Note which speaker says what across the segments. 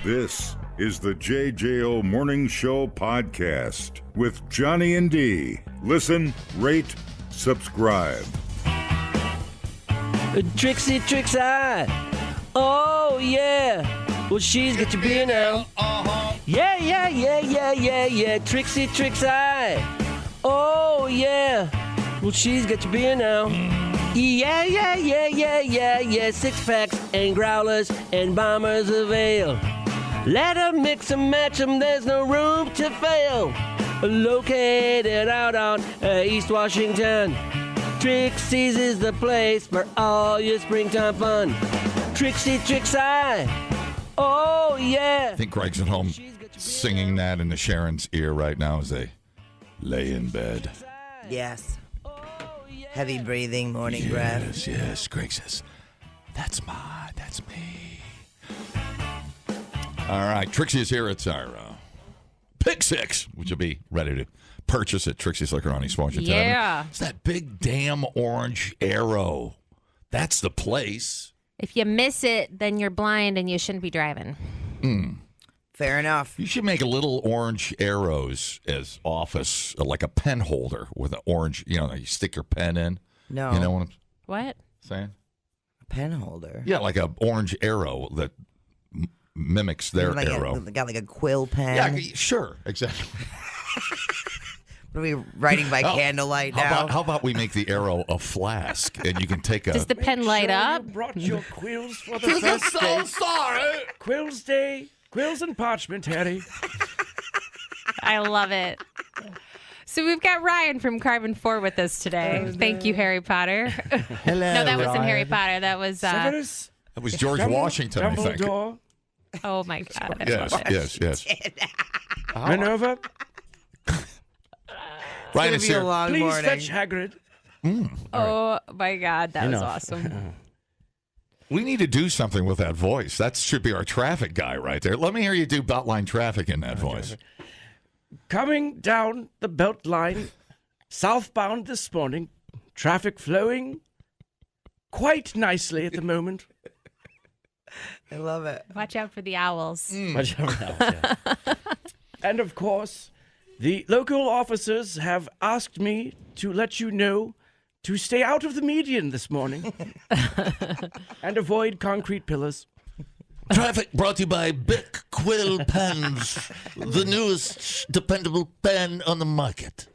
Speaker 1: This is the JJO Morning Show podcast with Johnny and D. Listen, rate, subscribe.
Speaker 2: Trixie. Oh, yeah. Well, she's got your beer now. Yeah. Trixie. Oh, yeah. Well, she's got your beer now. Yeah. Six packs and growlers and bombers of ale. Let 'em mix 'em, match 'em, there's no room to fail. Located out on East Washington, Trixie's is the place for all your springtime fun. Trixie. Oh, yeah.
Speaker 3: I think Greg's at home singing that into Sharon's ear right now as they lay in bed.
Speaker 4: Yes. Heavy breathing, morning breath.
Speaker 3: Yes. Greg says, that's me. All right, Trixie is here. It's our Pick Six, which will be ready to purchase at Trixie's Liquor on East Washington.
Speaker 5: Yeah.
Speaker 3: It's that big damn orange arrow. That's the place.
Speaker 5: If you miss it, then you're blind and you shouldn't be driving.
Speaker 4: Fair enough.
Speaker 3: You should make little orange arrows as office, like a pen holder with an orange, you stick your pen in.
Speaker 4: No.
Speaker 3: You know what I'm
Speaker 5: What?
Speaker 3: saying?
Speaker 4: A pen holder.
Speaker 3: Yeah, like an orange arrow that mimics their arrow.
Speaker 4: Got like a quill pen.
Speaker 3: Yeah, sure, exactly.
Speaker 4: What are we writing by candlelight now?
Speaker 3: How about we make the arrow a flask, and you can take a...
Speaker 5: Does the pen light up?
Speaker 2: You brought your quills for the first day.
Speaker 3: sorry!
Speaker 2: Quills Day. Quills and parchment, Harry.
Speaker 5: I love it. So we've got Ryan from Karben 4 with us today. Thank you, Harry Potter.
Speaker 6: Hello,
Speaker 5: No, that wasn't
Speaker 6: Ryan.
Speaker 5: Harry Potter. That was...
Speaker 2: Severus.
Speaker 3: That was George Washington, I think.
Speaker 2: Dumbledore.
Speaker 5: oh, my God. I love it.
Speaker 3: Yes.
Speaker 2: Minerva.
Speaker 3: Ryan
Speaker 4: It's
Speaker 3: is
Speaker 4: gonna be a
Speaker 3: here.
Speaker 4: long
Speaker 2: Please
Speaker 4: morning.
Speaker 2: fetch Hagrid.
Speaker 5: Oh, my God. That was
Speaker 2: Enough.
Speaker 5: awesome.
Speaker 3: We need to do something with that voice. That should be our traffic guy right there. Let me hear you do Beltline traffic in that voice.
Speaker 2: Coming down the Beltline, southbound this morning, traffic flowing quite nicely at the moment.
Speaker 4: I love it.
Speaker 5: Watch out for the owls.
Speaker 2: Watch out for that, yeah. And of course, the local officers have asked me to let you know to stay out of the median this morning and avoid concrete pillars.
Speaker 3: Traffic brought to you by Bic Quill Pens, the newest dependable pen on the market.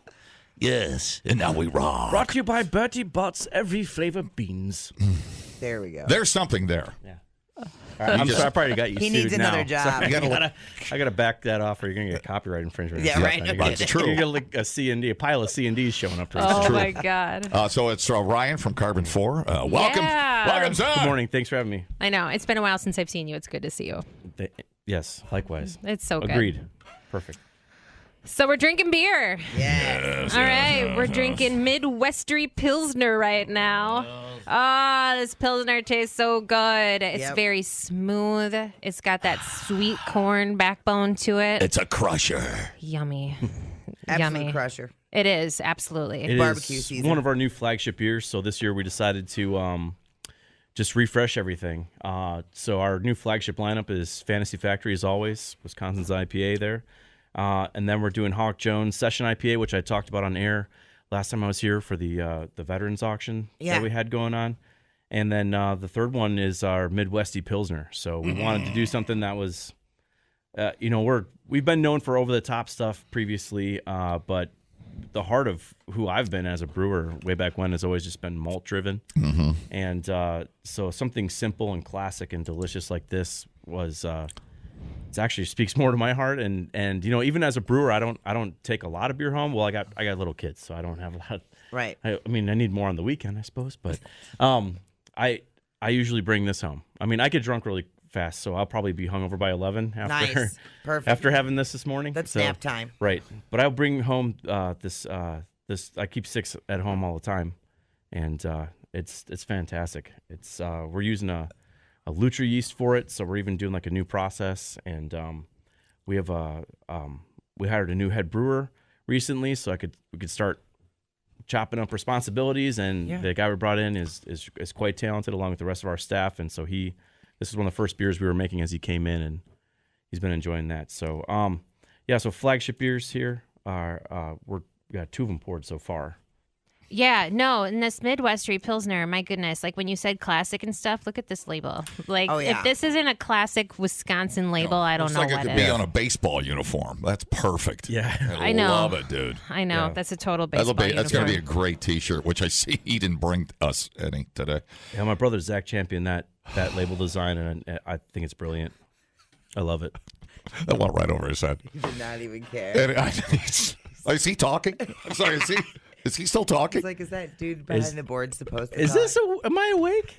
Speaker 3: Yes, and now we rock.
Speaker 2: Brought to you by Bertie Bott's Every Flavor Beans.
Speaker 4: There we go.
Speaker 3: There's something there.
Speaker 6: All right, I'm sorry, I probably got you
Speaker 4: He
Speaker 6: sued
Speaker 4: needs
Speaker 6: now.
Speaker 4: another job.
Speaker 6: I gotta back that off, or you're gonna get copyright infringement.
Speaker 4: Yeah, right.
Speaker 3: That's true.
Speaker 6: You're gonna like a pile of C&Ds showing up to us.
Speaker 5: Oh, my God.
Speaker 3: So it's Ryan from Karben 4. Welcome.
Speaker 5: Yeah.
Speaker 3: Welcome, sir.
Speaker 6: Good morning. Thanks for having me.
Speaker 5: I know. It's been a while since I've seen you. It's good to see you.
Speaker 6: Yes, likewise.
Speaker 5: It's so good.
Speaker 6: Agreed. Perfect.
Speaker 5: So we're drinking beer.
Speaker 4: Yes.
Speaker 5: All right, we're drinking Midwestery Pilsner right now. This Pilsner tastes so good. It's
Speaker 4: Yep.
Speaker 5: very smooth. It's got that sweet corn backbone to it.
Speaker 3: It's a crusher.
Speaker 5: Yummy.
Speaker 4: Absolute
Speaker 5: Yummy.
Speaker 4: crusher.
Speaker 5: It is, absolutely.
Speaker 6: It
Speaker 4: Barbecue
Speaker 6: is
Speaker 4: season.
Speaker 6: one of our new flagship beers. So this year we decided to just refresh everything. So our new flagship lineup is Fantasy Factory, as always, Wisconsin's IPA there. And then we're doing Hawk Jones Session IPA, which I talked about on air last time I was here for the veterans auction that we had going on. And then the third one is our Midwesty Pilsner. So we wanted to do something that was, we've been known for over-the-top stuff previously, but the heart of who I've been as a brewer way back when has always just been malt-driven. Mm-hmm. And so something simple and classic and delicious like this was... it actually speaks more to my heart, and even as a brewer, I don't take a lot of beer home. Well, I got little kids, so I don't have a lot.
Speaker 4: Right.
Speaker 6: I need more on the weekend, I suppose. But I usually bring this home. I mean, I get drunk really fast, so I'll probably be hungover by 11 after
Speaker 4: Nice. Perfect.
Speaker 6: after having this morning.
Speaker 4: That's
Speaker 6: So-
Speaker 4: nap time.
Speaker 6: right? But I'll bring home this. I keep 6 at home all the time, and it's fantastic. It's we're using a Lutra yeast for it, so we're even doing like a new process, and we have we hired a new head brewer recently, so we could start chopping up responsibilities, and the guy we brought in is quite talented along with the rest of our staff, and so this is one of the first beers we were making as he came in, and he's been enjoying that. So so flagship beers here are we got 2 of them poured so far.
Speaker 5: Yeah, no, and this Midwestery Pilsner, my goodness, like when you said classic and stuff, look at this label. Like, if this isn't a classic Wisconsin label, I don't know
Speaker 7: what
Speaker 5: what
Speaker 7: it could
Speaker 5: is.
Speaker 7: be on a baseball uniform. That's perfect.
Speaker 6: Yeah.
Speaker 5: I know.
Speaker 7: Love it, dude.
Speaker 5: I know.
Speaker 6: Yeah.
Speaker 5: That's a total baseball
Speaker 7: That's going to be a
Speaker 5: uniform.
Speaker 7: great T-shirt, which I see he didn't bring us any today.
Speaker 6: Yeah, my brother Zach championed that label design, and I think it's brilliant. I love it.
Speaker 7: That went right over his head.
Speaker 4: He did not even care.
Speaker 7: And is he talking? I'm sorry, is he still talking?
Speaker 4: It's like, is that dude behind the board supposed to talk?
Speaker 6: Am I awake?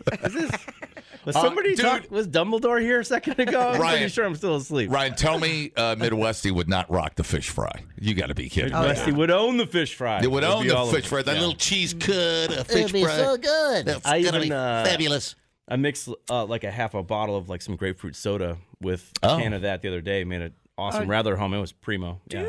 Speaker 6: Was somebody
Speaker 7: dude.
Speaker 6: was Dumbledore here a second ago? I'm
Speaker 7: Ryan.
Speaker 6: pretty sure I'm still asleep.
Speaker 7: Ryan, tell me Midwesty would not rock the fish fry. You got to be kidding me.
Speaker 6: Westy would own the fish fry.
Speaker 7: It would
Speaker 6: It'd
Speaker 7: own
Speaker 6: be
Speaker 7: the
Speaker 6: all
Speaker 7: fish
Speaker 6: over.
Speaker 7: fry. That
Speaker 6: Yeah.
Speaker 7: little cheese cut, a fish
Speaker 3: It'd be
Speaker 7: fry.
Speaker 3: so good. It's
Speaker 6: I
Speaker 3: gonna
Speaker 6: even,
Speaker 3: be fabulous.
Speaker 6: I mixed like a half a bottle of like some grapefruit soda with
Speaker 7: Oh.
Speaker 6: a can of that the other day. Made an awesome rather home. It was primo. Yeah.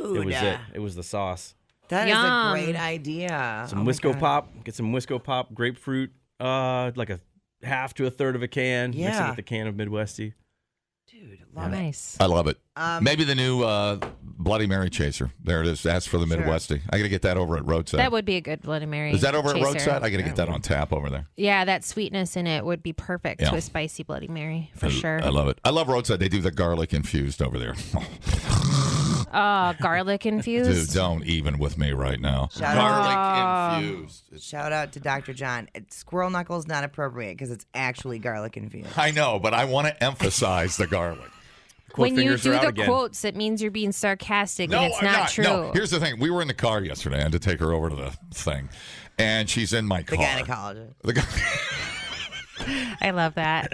Speaker 4: Dude.
Speaker 6: It was it. It was the sauce.
Speaker 4: That is a
Speaker 5: Yum.
Speaker 4: great idea.
Speaker 6: Some
Speaker 4: Oh my
Speaker 6: Wisco
Speaker 4: God.
Speaker 6: Pop. Get some Wisco Pop grapefruit. Like a half to a third of a can. Mix it
Speaker 4: Yeah.
Speaker 6: with the can of Midwesty.
Speaker 4: Dude, love it.
Speaker 5: Nice.
Speaker 7: I love it. Maybe the new Bloody Mary chaser. There it is. Ask for the Midwesty. I got to get that over at Roadside.
Speaker 5: That would be a good Bloody Mary.
Speaker 7: Is that over at
Speaker 5: chaser.
Speaker 7: Roadside? I got to get that on tap over there.
Speaker 5: Yeah, that sweetness in it would be perfect
Speaker 7: Yeah.
Speaker 5: to a spicy Bloody Mary, for sure.
Speaker 7: I love it. I love Roadside. They do the garlic infused over there.
Speaker 5: Oh, garlic infused.
Speaker 7: Dude, don't even with me right now.
Speaker 4: Shout
Speaker 7: Garlic infused.
Speaker 4: Shout out to Dr. John. Squirrel knuckles not appropriate because it's actually garlic infused.
Speaker 7: I know, but I want to emphasize the garlic.
Speaker 6: Quote
Speaker 5: When you
Speaker 6: fingers
Speaker 5: do
Speaker 6: are out
Speaker 5: the
Speaker 6: again.
Speaker 5: quotes, it means you're being sarcastic,
Speaker 7: No,
Speaker 5: and it's
Speaker 7: I'm
Speaker 5: not
Speaker 7: not.
Speaker 5: true.
Speaker 7: No, here's the thing. We were in the car yesterday. I had to take her over to the thing. And she's in my
Speaker 4: The
Speaker 7: car.
Speaker 4: gynecologist.
Speaker 7: The guy.
Speaker 5: I love that.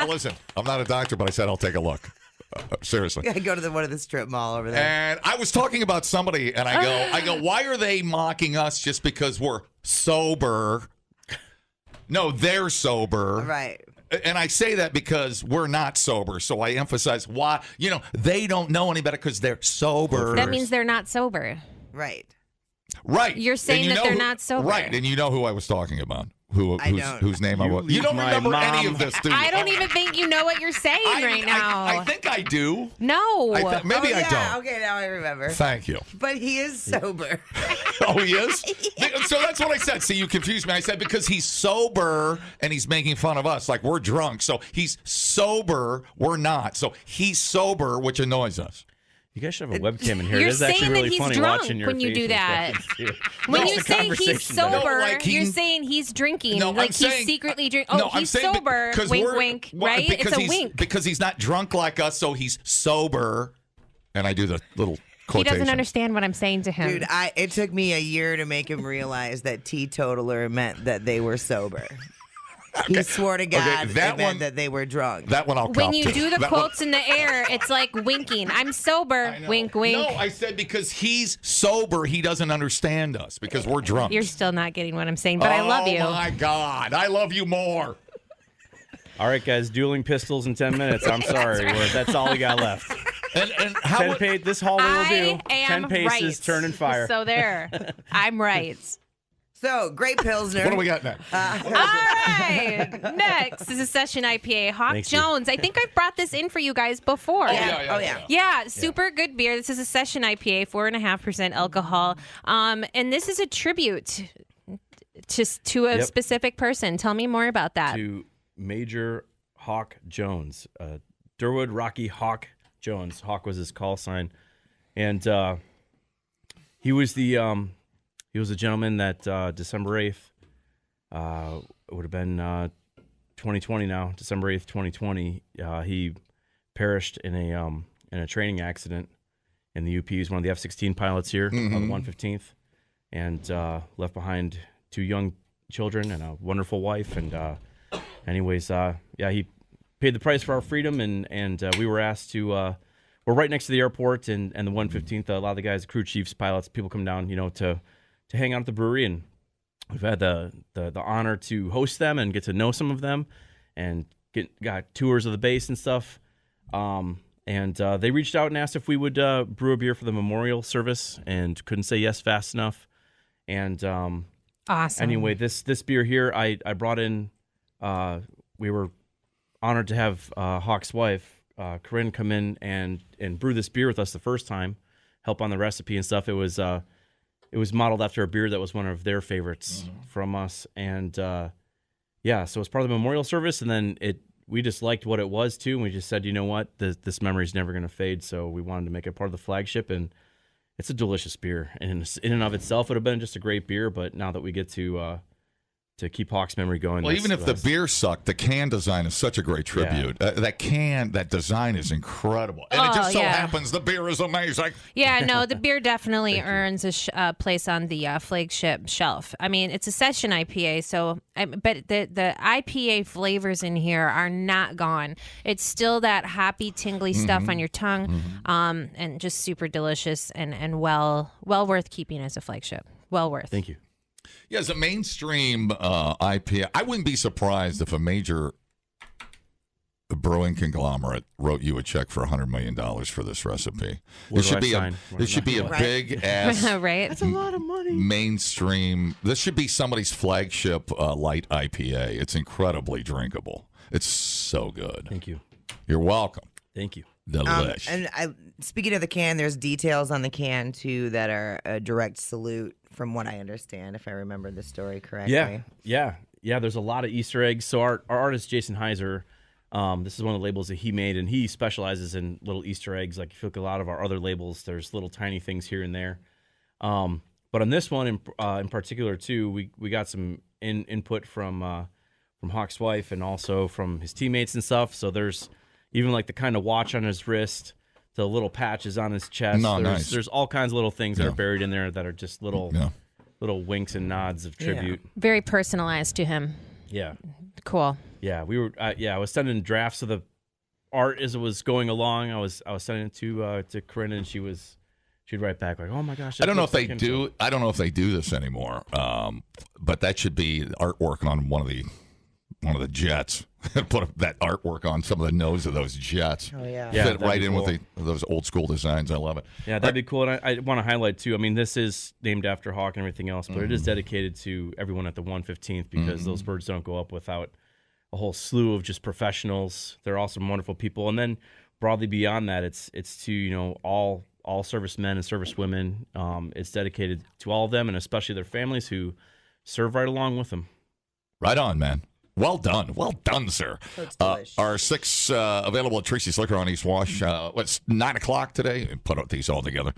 Speaker 7: Listen, I'm not a doctor, but I said I'll take a look. Seriously.
Speaker 4: I go to one of the strip mall over there.
Speaker 7: And I was talking about somebody, and I go, why are they mocking us just because we're sober? No, they're sober.
Speaker 4: Right.
Speaker 7: And I say that because we're not sober, so I emphasize why. They don't know any better because they're sober.
Speaker 5: That means they're not sober.
Speaker 4: Right.
Speaker 7: right.
Speaker 5: You're saying
Speaker 7: And
Speaker 5: that they're not sober.
Speaker 7: Right, and you know who I was talking about.
Speaker 4: I don't.
Speaker 7: Whose name I was. You don't
Speaker 6: my
Speaker 7: remember any
Speaker 6: mom.
Speaker 7: of this, do you?
Speaker 5: I don't even think you know what you're saying right now.
Speaker 7: I think I do.
Speaker 5: No.
Speaker 7: Maybe
Speaker 4: Oh,
Speaker 7: I
Speaker 4: yeah.
Speaker 7: don't.
Speaker 4: Okay, now I remember.
Speaker 7: Thank you.
Speaker 4: But he is sober.
Speaker 7: Oh, he is? So that's what I said. See, you confused me. I said because he's sober and he's making fun of us like we're drunk. So he's sober, we're not. So he's sober, which annoys us.
Speaker 6: You guys should have a webcam in here.
Speaker 5: You're
Speaker 6: It is actually
Speaker 5: saying that
Speaker 6: really
Speaker 5: he's
Speaker 6: funny
Speaker 5: drunk
Speaker 6: watching your
Speaker 5: when you do
Speaker 6: facial
Speaker 5: that.
Speaker 6: expressions, too.
Speaker 5: When
Speaker 6: No,
Speaker 5: you
Speaker 6: it's a
Speaker 5: say he's
Speaker 6: conversation better.
Speaker 5: sober,
Speaker 7: No, like
Speaker 5: you're saying he's drinking.
Speaker 7: No, I'm
Speaker 5: like he's
Speaker 7: saying-
Speaker 5: secretly drinking.
Speaker 7: No,
Speaker 5: Oh,
Speaker 7: I'm
Speaker 5: he's
Speaker 7: saying
Speaker 5: sober.
Speaker 7: 'cause
Speaker 5: Wink,
Speaker 7: we're-
Speaker 5: wink.
Speaker 7: well,
Speaker 5: Right?
Speaker 7: because
Speaker 5: It's a
Speaker 7: he's-
Speaker 5: wink.
Speaker 7: Because he's not drunk like us, so he's sober. And I do the little
Speaker 5: He
Speaker 7: quotation.
Speaker 5: doesn't understand what I'm saying to him.
Speaker 4: Dude, it took me a year to make him realize that teetotaler meant that they were sober. He swore to God
Speaker 7: that
Speaker 4: it meant
Speaker 7: one-
Speaker 4: that they were drunk.
Speaker 7: That one I'll
Speaker 5: when
Speaker 7: cop
Speaker 5: you
Speaker 7: to.
Speaker 5: do the
Speaker 7: That one-
Speaker 5: quotes in the air, it's like winking. I'm sober. Wink, wink.
Speaker 7: No, I said because he's sober, he doesn't understand us because we're drunk.
Speaker 5: You're still not getting what I'm saying, but I love you.
Speaker 7: Oh, my God. I love you more.
Speaker 6: All right, guys, dueling pistols in 10 minutes. I'm sorry. That's all we got left.
Speaker 7: And how
Speaker 6: 10
Speaker 7: would-
Speaker 6: pa- this hallway will do.
Speaker 5: I am
Speaker 6: 10 paces,
Speaker 5: right.
Speaker 6: turn and fire.
Speaker 5: So there. I'm right.
Speaker 4: So, great Pilsner.
Speaker 7: What do we got next?
Speaker 5: All right. Next is a session IPA. Hawk
Speaker 6: Thank you.
Speaker 5: Jones. I think I've brought this in for you guys before.
Speaker 4: yeah.
Speaker 5: Yeah, super good beer. This is a session IPA, 4.5% alcohol. And this is a tribute to a
Speaker 6: Yep.
Speaker 5: specific person. Tell me more about that.
Speaker 6: To Major Hawk Jones, Durwood Rocky Hawk Jones. Hawk was his call sign, and he was the gentleman that December 8th would have been 2020 now. December 8th, 2020. He perished in a training accident in the UP. He was one of the F-16 pilots here on the 115th, and left behind 2 young children and a wonderful wife. And anyways, he paid the price for our freedom, and we were asked to. We're right next to the airport and the 115th. A lot of the guys, crew chiefs, pilots, people come down, to hang out at the brewery, and we've had the honor to host them and get to know some of them, and got tours of the base and stuff. And they reached out and asked if we would brew a beer for the memorial service, and couldn't say yes fast enough. And
Speaker 5: Awesome.
Speaker 6: anyway, this beer here, I brought in. We were honored to have Hawk's wife, Corinne, come in and brew this beer with us the first time, help on the recipe and stuff. It was modeled after a beer that was one of their favorites from us, and so it's part of the memorial service, and then we just liked what it was too, and we just said, you know what, this memory is never going to fade, so we wanted to make it part of the flagship, and it's a delicious beer, and in and of itself, it would have been just a great beer, but now that we get to keep Hawk's memory going.
Speaker 7: Well, even if the beer sucked, the can design is such a great tribute.
Speaker 6: Yeah.
Speaker 7: That design is incredible. And it just so happens the beer is amazing.
Speaker 5: Yeah, no, the beer definitely earns a place on the flagship shelf. I mean, it's a session IPA, but the IPA flavors in here are not gone. It's still that hoppy, tingly stuff on your tongue, and just super delicious and well worth keeping as a flagship. Well worth.
Speaker 6: Thank you.
Speaker 7: Yeah, as a mainstream IPA, I wouldn't be surprised if a major brewing conglomerate wrote you a check for $100 million for this recipe. It should be a big ass,
Speaker 5: right?
Speaker 6: That's a lot of money.
Speaker 7: Mainstream. This should be somebody's flagship light IPA. It's incredibly drinkable. It's so good.
Speaker 6: Thank you.
Speaker 7: You're welcome.
Speaker 6: Thank you.
Speaker 7: Delish.
Speaker 4: And speaking of the can, there's details on the can too that are a direct salute, from what I understand, if I remember the story correctly.
Speaker 6: Yeah. There's a lot of Easter eggs. So our artist Jason Heiser, this is one of the labels that he made, and he specializes in little Easter eggs. Like if you look at a lot of our other labels, there's little tiny things here and there. But on this one in particular too, we got some input from Hawk's wife and also from his teammates and stuff. So there's even like the kind of watch on his wrist, the little patches on his chest.
Speaker 7: Nice.
Speaker 6: There's all kinds of little things that are buried in there that are just little winks and nods of tribute.
Speaker 5: Very personalized to him.
Speaker 6: Yeah.
Speaker 5: Cool.
Speaker 6: Yeah, we were. I was sending drafts of the art as it was going along. I was sending it to Corinne, and she'd write back like, "Oh my gosh."
Speaker 7: I don't know if they do. I don't know if they do this anymore. But that should be artwork on one of the jets. Put that artwork on some of the nose of those jets.
Speaker 4: Oh yeah.
Speaker 7: Fit right in with those old school designs. I love it.
Speaker 6: Yeah, that'd be cool. And I want to highlight too. I mean, this is named after Hawk and everything else, but it is dedicated to everyone at the 115th because those birds don't go up without a whole slew of just professionals. They're all some wonderful people, and then broadly beyond that, it's to all servicemen and servicewomen. It's dedicated to all of them, and especially their families who serve right along with them.
Speaker 7: Right on, man. Well done, sir. Our 6 available at Trixie's Liquor on East Wash. What's 9 o'clock today? Put these all together.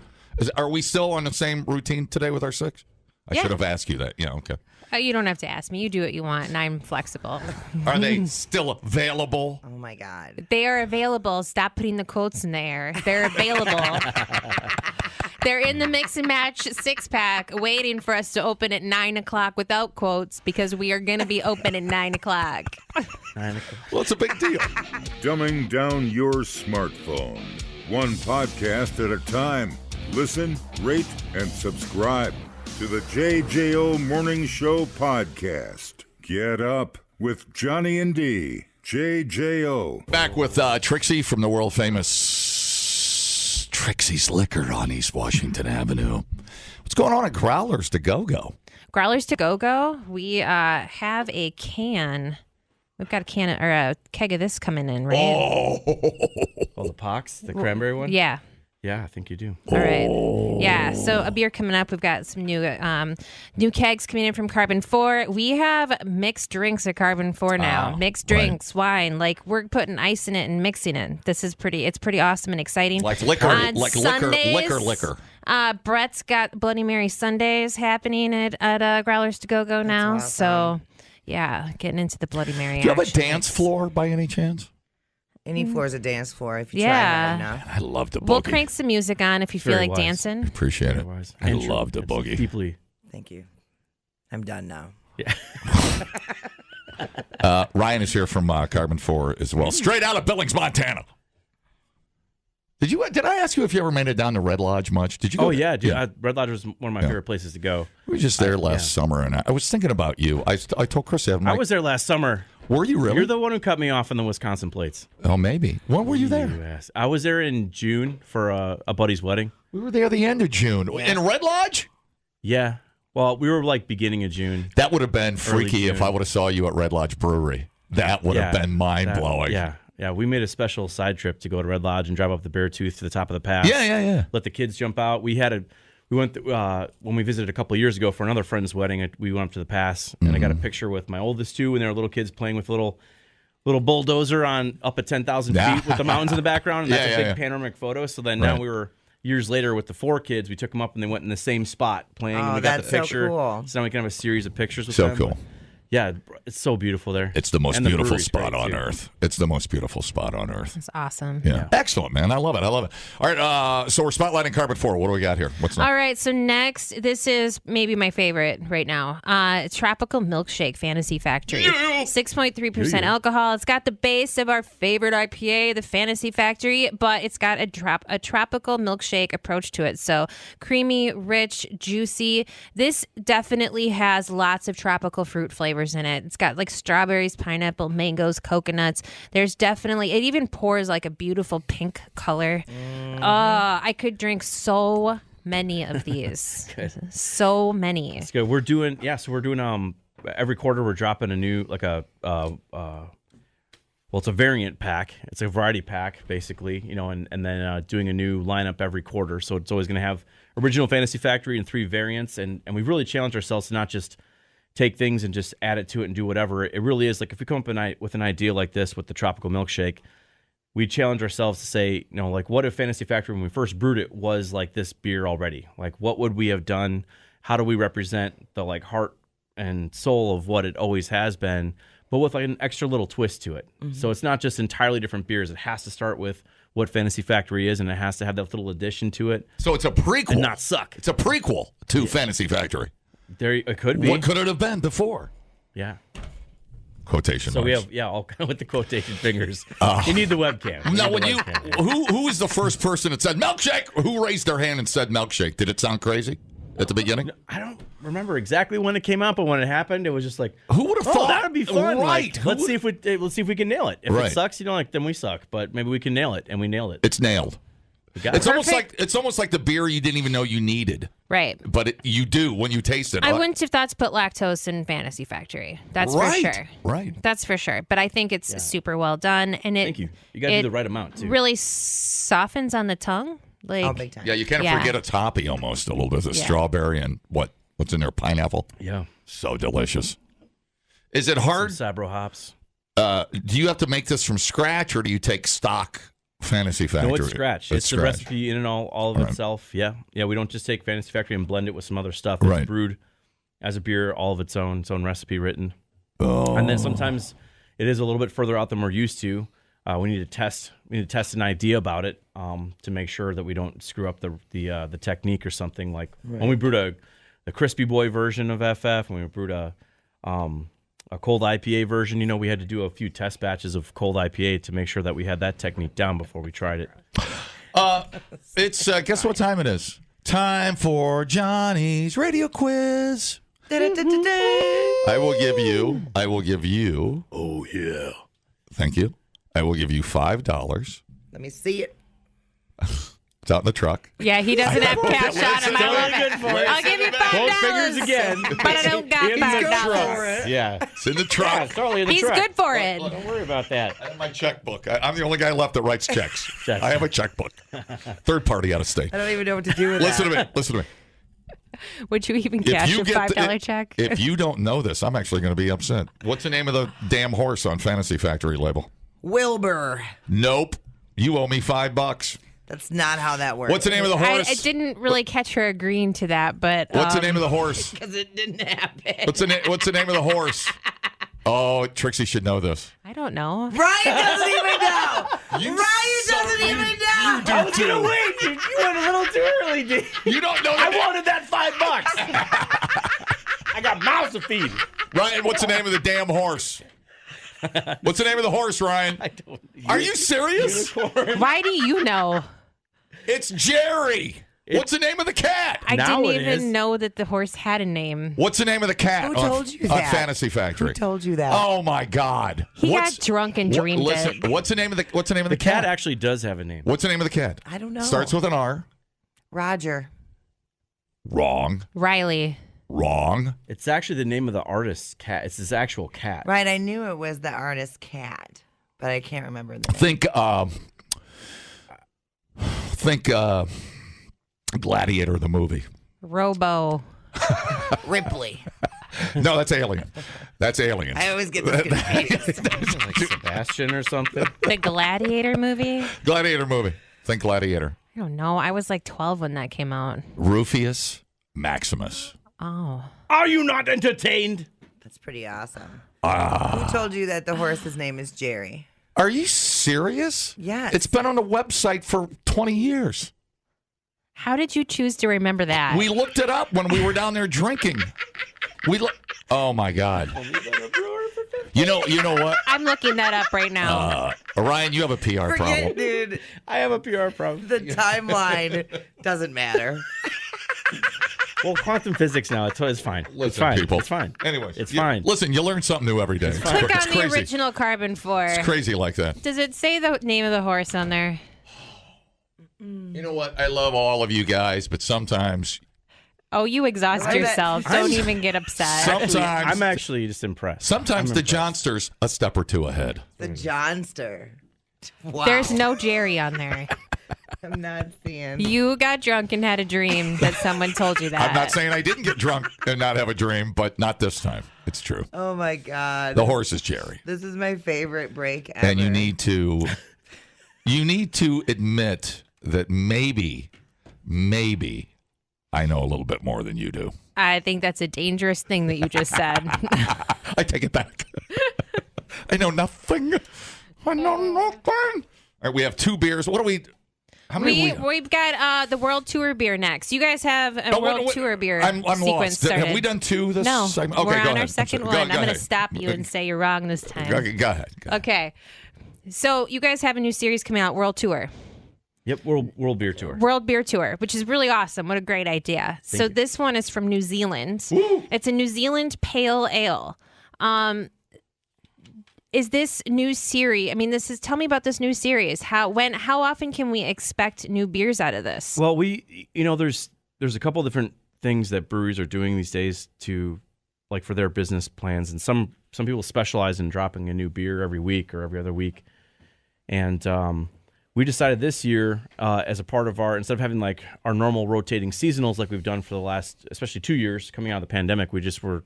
Speaker 7: Are we still on the same routine today with our 6? I should have asked you that. Yeah, okay.
Speaker 5: You don't have to ask me. You do what you want, and I'm flexible.
Speaker 7: Are they still available?
Speaker 4: Oh my God.
Speaker 5: They are available. Stop putting the quotes in the air. They're available. They're in the mix and match 6-pack waiting for us to open at 9 o'clock without quotes because we are going to be open at 9 o'clock.
Speaker 6: 9 o'clock.
Speaker 7: Well, it's a big deal.
Speaker 1: Dumbing down your smartphone. One podcast at a time. Listen, rate, and subscribe to the JJO Morning Show podcast. Get up with Johnny and D. JJO.
Speaker 7: Back with Trixie from the world famous Trixie's Liquor on East Washington Avenue. What's going on at Growlers to Go-Go?
Speaker 5: Growlers to Go-Go, we have a can. We've got a can or a keg of this coming in, right?
Speaker 6: Oh, the Pox, the cranberry one?
Speaker 5: Yeah.
Speaker 6: Yeah, I think you do.
Speaker 5: All right. Yeah, so a beer coming up. We've got some new kegs coming in from Karben 4. We have mixed drinks at Karben 4 now. Mixed drinks, wine. Like, we're putting ice in it and mixing it. It's pretty awesome and exciting.
Speaker 7: Like liquor,
Speaker 5: On
Speaker 7: like
Speaker 5: Sundays,
Speaker 7: liquor.
Speaker 5: Brett's got Bloody Mary Sundays happening at Growlers to Go now.
Speaker 4: awesome.
Speaker 5: So, yeah, getting into the Bloody Mary.
Speaker 7: Do you have a
Speaker 5: action.
Speaker 7: dance floor by any chance?
Speaker 4: Any floor is a dance floor if you try
Speaker 5: Yeah.
Speaker 4: hard enough.
Speaker 7: I love the boogie.
Speaker 5: We'll crank some music on if you feel
Speaker 6: Very
Speaker 5: like
Speaker 6: wise.
Speaker 5: dancing.
Speaker 7: Appreciate it.
Speaker 6: Otherwise,
Speaker 7: I
Speaker 6: and true.
Speaker 7: love the
Speaker 6: It's
Speaker 7: boogie.
Speaker 6: Deeply.
Speaker 4: Thank you. I'm done now.
Speaker 6: Yeah.
Speaker 7: Ryan is here from Karben 4 as well. Straight out of Billings, Montana. Did I ask you if you ever made it down to Red Lodge much? Did you go?
Speaker 6: Oh, yeah, dude. Red Lodge was one of my favorite places to go.
Speaker 7: We were just there last summer, and I was thinking about you. I told Chris,
Speaker 6: I was there last summer.
Speaker 7: Were you really?
Speaker 6: You're the one who cut me off on the Wisconsin plates.
Speaker 7: Oh, maybe. When were you there?
Speaker 6: Yes. I was there in June for a buddy's wedding.
Speaker 7: We were there at the end of June. In Red Lodge?
Speaker 6: Yeah. Well, we were like beginning of June.
Speaker 7: That would have been freaky
Speaker 6: June.
Speaker 7: if I would have saw you at Red Lodge Brewery. That would have been mind-blowing.
Speaker 6: Yeah, we made a special side trip to go to Red Lodge and drive up the Beartooth to the top of the pass.
Speaker 7: Yeah.
Speaker 6: Let the kids jump out. We went when we visited a couple of years ago for another friend's wedding. We went up to the pass, and I got a picture with my oldest two, and there were little kids playing with little bulldozer up at 10,000 feet with the mountains in the background, and that's a big panoramic photo. So then now we were years later with the 4 kids. We took them up, and they went in the same spot playing. And we got the picture.
Speaker 4: So cool.
Speaker 6: So now we can have a series of pictures with them.
Speaker 7: So cool.
Speaker 6: Yeah, it's so beautiful there.
Speaker 7: It's the most beautiful spot on earth. It's the most beautiful spot on earth.
Speaker 5: It's awesome.
Speaker 7: Yeah. Excellent, man. I love it. All right, so we're spotlighting Karben 4. What do we got here? What's next?
Speaker 5: All right, so next, this is maybe my favorite right now. Tropical Milkshake Fantasy Factory. 6.3% alcohol. It's got the base of our favorite IPA, the Fantasy Factory, but it's got a tropical milkshake approach to it. So creamy, rich, juicy. This definitely has lots of tropical fruit flavors in it. It's got like strawberries, pineapple, mangoes, coconuts. There's definitely, it even pours like a beautiful pink color. I could drink so many of these. So many.
Speaker 6: That's good. We're doing every quarter we're dropping a new it's a variant pack. It's a variety pack basically, and then doing a new lineup every quarter. So it's always going to have original Fantasy Factory and 3 variants, and we've really challenged ourselves to not just take things and just add it to it and do whatever. It really is like if we come up with an idea like this with the tropical milkshake, we challenge ourselves to say, what if Fantasy Factory, when we first brewed it, was like this beer already? Like, what would we have done? How do we represent the like heart and soul of what it always has been, but with like an extra little twist to it? Mm-hmm. So it's not just entirely different beers. It has to start with what Fantasy Factory is, and it has to have that little addition to it.
Speaker 7: So it's a prequel.
Speaker 6: And not suck.
Speaker 7: It's a prequel to Fantasy Factory.
Speaker 6: There it could be.
Speaker 7: What could it have been before?
Speaker 6: Yeah.
Speaker 7: Quotation
Speaker 6: So
Speaker 7: marks.
Speaker 6: we have all with the quotation fingers. You need the webcam.
Speaker 7: Now, who was the first person that said milkshake? Who raised their hand and said milkshake? Did it sound crazy at the beginning?
Speaker 6: I don't remember exactly when it came out, but when it happened, it was just like,
Speaker 7: who would have thought
Speaker 6: that would be fun?
Speaker 7: Right?
Speaker 6: Like, let's see if we can nail it. If it sucks, then we suck. But maybe we can nail it, and we nailed it.
Speaker 7: It's nailed. It's almost like the beer you didn't even know you needed.
Speaker 5: Right.
Speaker 7: But you do when you taste it.
Speaker 5: I wouldn't have thought to put lactose in Fantasy Factory. That's for sure.
Speaker 7: Right.
Speaker 5: That's for sure. But I think it's super well done, and
Speaker 6: thank you. You got to do the right amount too.
Speaker 5: Really softens on the tongue. Like,
Speaker 4: big time.
Speaker 7: Yeah, you kind of forget a toppy almost a little bit. The strawberry and what's in there? Pineapple.
Speaker 6: Yeah.
Speaker 7: So delicious. Is it hard?
Speaker 6: Some Sabro hops.
Speaker 7: Do you have to make this from scratch, or do you take stock Fantasy Factory?
Speaker 6: No, it's scratch. It's the recipe in and all of itself. Yeah. Yeah, we don't just take Fantasy Factory and blend it with some other stuff. It's brewed as a beer, all of its own recipe written. Oh. And then sometimes it is a little bit further out than we're used to. We need to test an idea about it to make sure that we don't screw up the technique or something. Like when we brewed the Crispy Boy version of FF, when we brewed a cold IPA version, we had to do a few test batches of cold IPA to make sure that we had that technique down before we tried it.
Speaker 7: It's guess what time it is? Time for Johnny's radio quiz. I will give you. Oh yeah. Thank you. I will give you $5.
Speaker 4: Let me see it.
Speaker 7: It's out in the truck.
Speaker 5: Yeah, he doesn't have cash on him. I love it. I'll give you $5.
Speaker 6: Both fingers again.
Speaker 5: But I don't got $5.
Speaker 6: Yeah.
Speaker 7: It's in the truck.
Speaker 6: Yeah, it's totally in the
Speaker 5: He's
Speaker 6: truck.
Speaker 5: good for it.
Speaker 6: Don't worry about that.
Speaker 7: I have my checkbook. I'm the only guy left that writes checks.
Speaker 6: Checks.
Speaker 7: I have a checkbook. Third party out of state.
Speaker 4: I don't even know what to do with that.
Speaker 7: Listen to me.
Speaker 5: Would you even cash a $5 check?
Speaker 7: If you don't know this, I'm actually going to be upset. What's the name of the damn horse on Fantasy Factory label?
Speaker 4: Wilbur.
Speaker 7: Nope. You owe me $5.
Speaker 4: That's not how that works.
Speaker 7: What's the name of the horse?
Speaker 5: I didn't really catch her agreeing to that, but
Speaker 7: what's the name of the horse?
Speaker 4: Because it didn't happen.
Speaker 7: What's the name of the horse? Oh, Trixie should know this.
Speaker 5: I don't know.
Speaker 4: Ryan doesn't even know. Ryan doesn't even know.
Speaker 6: I was going to wait. You went a little too early, dude.
Speaker 7: You don't know
Speaker 6: I wanted that $5. I got mouths to feed.
Speaker 7: Ryan, what's the name of the damn horse? What's the name of the horse, Ryan?
Speaker 6: I don't.
Speaker 7: Are you serious?
Speaker 6: Unicorn.
Speaker 5: Why do you know?
Speaker 7: It's Jerry. What's the name of the cat?
Speaker 5: I
Speaker 6: Now
Speaker 5: didn't
Speaker 6: it is.
Speaker 5: even know that the horse had a name.
Speaker 7: What's the name of the cat?
Speaker 4: Who told you
Speaker 7: on
Speaker 4: that?
Speaker 7: Fantasy Factory.
Speaker 4: Who told you that?
Speaker 7: Oh my God!
Speaker 5: He got drunk and dreamed
Speaker 7: Listen,
Speaker 5: it.
Speaker 7: what's the name of the
Speaker 6: The cat actually does have a name.
Speaker 7: What's the name of the cat?
Speaker 4: I don't know.
Speaker 7: Starts with an R.
Speaker 4: Roger.
Speaker 7: Wrong.
Speaker 5: Riley.
Speaker 7: Wrong.
Speaker 6: It's actually the name of the artist's cat. It's his actual cat.
Speaker 4: Right, I knew it was the artist's cat, but I can't remember the name.
Speaker 7: Think Gladiator, the movie.
Speaker 5: Robo.
Speaker 4: Ripley.
Speaker 7: No, that's Alien. That's Aliens.
Speaker 4: I always get this confused.
Speaker 6: Like Sebastian or something.
Speaker 5: The Gladiator movie?
Speaker 7: Gladiator movie. Think Gladiator.
Speaker 5: I don't know. I was like 12 when that came out.
Speaker 7: Rufius Maximus.
Speaker 5: Oh.
Speaker 6: Are you not entertained?
Speaker 4: That's pretty awesome. Who told you that the horse's name is Jerry?
Speaker 7: Are you serious?
Speaker 4: Yes.
Speaker 7: It's been on the website for 20 years.
Speaker 5: How did you choose to remember that?
Speaker 7: We looked it up when we were down there drinking. Oh my God. You know what?
Speaker 5: I'm looking that up right now.
Speaker 7: Orion, you have a PR problem.
Speaker 4: Dude.
Speaker 6: I have a PR problem.
Speaker 4: The timeline doesn't matter.
Speaker 6: Well, quantum physics now, it's fine.
Speaker 7: Listen,
Speaker 6: it's fine.
Speaker 7: people.
Speaker 6: It's fine.
Speaker 7: Anyways,
Speaker 6: it's fine.
Speaker 7: Listen, you learn something new every day. It's
Speaker 5: Click on the
Speaker 7: crazy.
Speaker 5: original Karben 4.
Speaker 7: It's crazy like that.
Speaker 5: Does it say the name of the horse on there?
Speaker 7: You know what? I love all of you guys, but sometimes...
Speaker 5: Oh, you exhaust
Speaker 4: I bet-
Speaker 5: yourself. Don't even get upset.
Speaker 7: Sometimes
Speaker 6: I'm actually just impressed.
Speaker 7: Sometimes
Speaker 6: I'm
Speaker 7: the
Speaker 6: impressed.
Speaker 7: Johnsters a step or two ahead.
Speaker 4: The Johnster. Wow.
Speaker 5: There's no Jerry on there.
Speaker 4: I'm not seeing.
Speaker 5: You got drunk and had a dream that someone told you that.
Speaker 7: I'm not saying I didn't get drunk and not have a dream, but not this time. It's true.
Speaker 4: Oh my God.
Speaker 7: The horse is Jerry.
Speaker 4: This is my favorite break ever.
Speaker 7: And you need to admit that maybe I know a little bit more than you do.
Speaker 5: I think that's a dangerous thing that you just said.
Speaker 7: I take it back. I know nothing. I know nothing. All right, we have 2 beers. What do we? How many?
Speaker 5: We've got the World Tour beer next. You guys have a World Tour beer
Speaker 7: I'm
Speaker 5: sequence
Speaker 7: lost.
Speaker 5: started.
Speaker 7: Have we done 2 this
Speaker 5: No,
Speaker 7: segment? Okay,
Speaker 5: we're
Speaker 7: go
Speaker 5: on
Speaker 7: ahead.
Speaker 5: our second
Speaker 7: Go
Speaker 5: one. I'm going
Speaker 7: ahead.
Speaker 5: to stop you and say you're wrong this time.
Speaker 7: Okay, go ahead.
Speaker 5: Okay. So you guys have a new series coming out, World Tour.
Speaker 6: Yep, World Beer Tour.
Speaker 5: World Beer Tour, which is really awesome. What a great idea.
Speaker 6: Thank you.
Speaker 5: This one is from New Zealand.
Speaker 6: Woo!
Speaker 5: It's a New Zealand pale ale. Is this new series? I mean, tell me about this new series. How often can we expect new beers out of this?
Speaker 6: Well, there's a couple different things that breweries are doing these days to, like, for their business plans, and some people specialize in dropping a new beer every week or every other week, and we decided this year, as a part of instead of having like our normal rotating seasonals like we've done for the last, especially 2 years coming out of the pandemic, we just were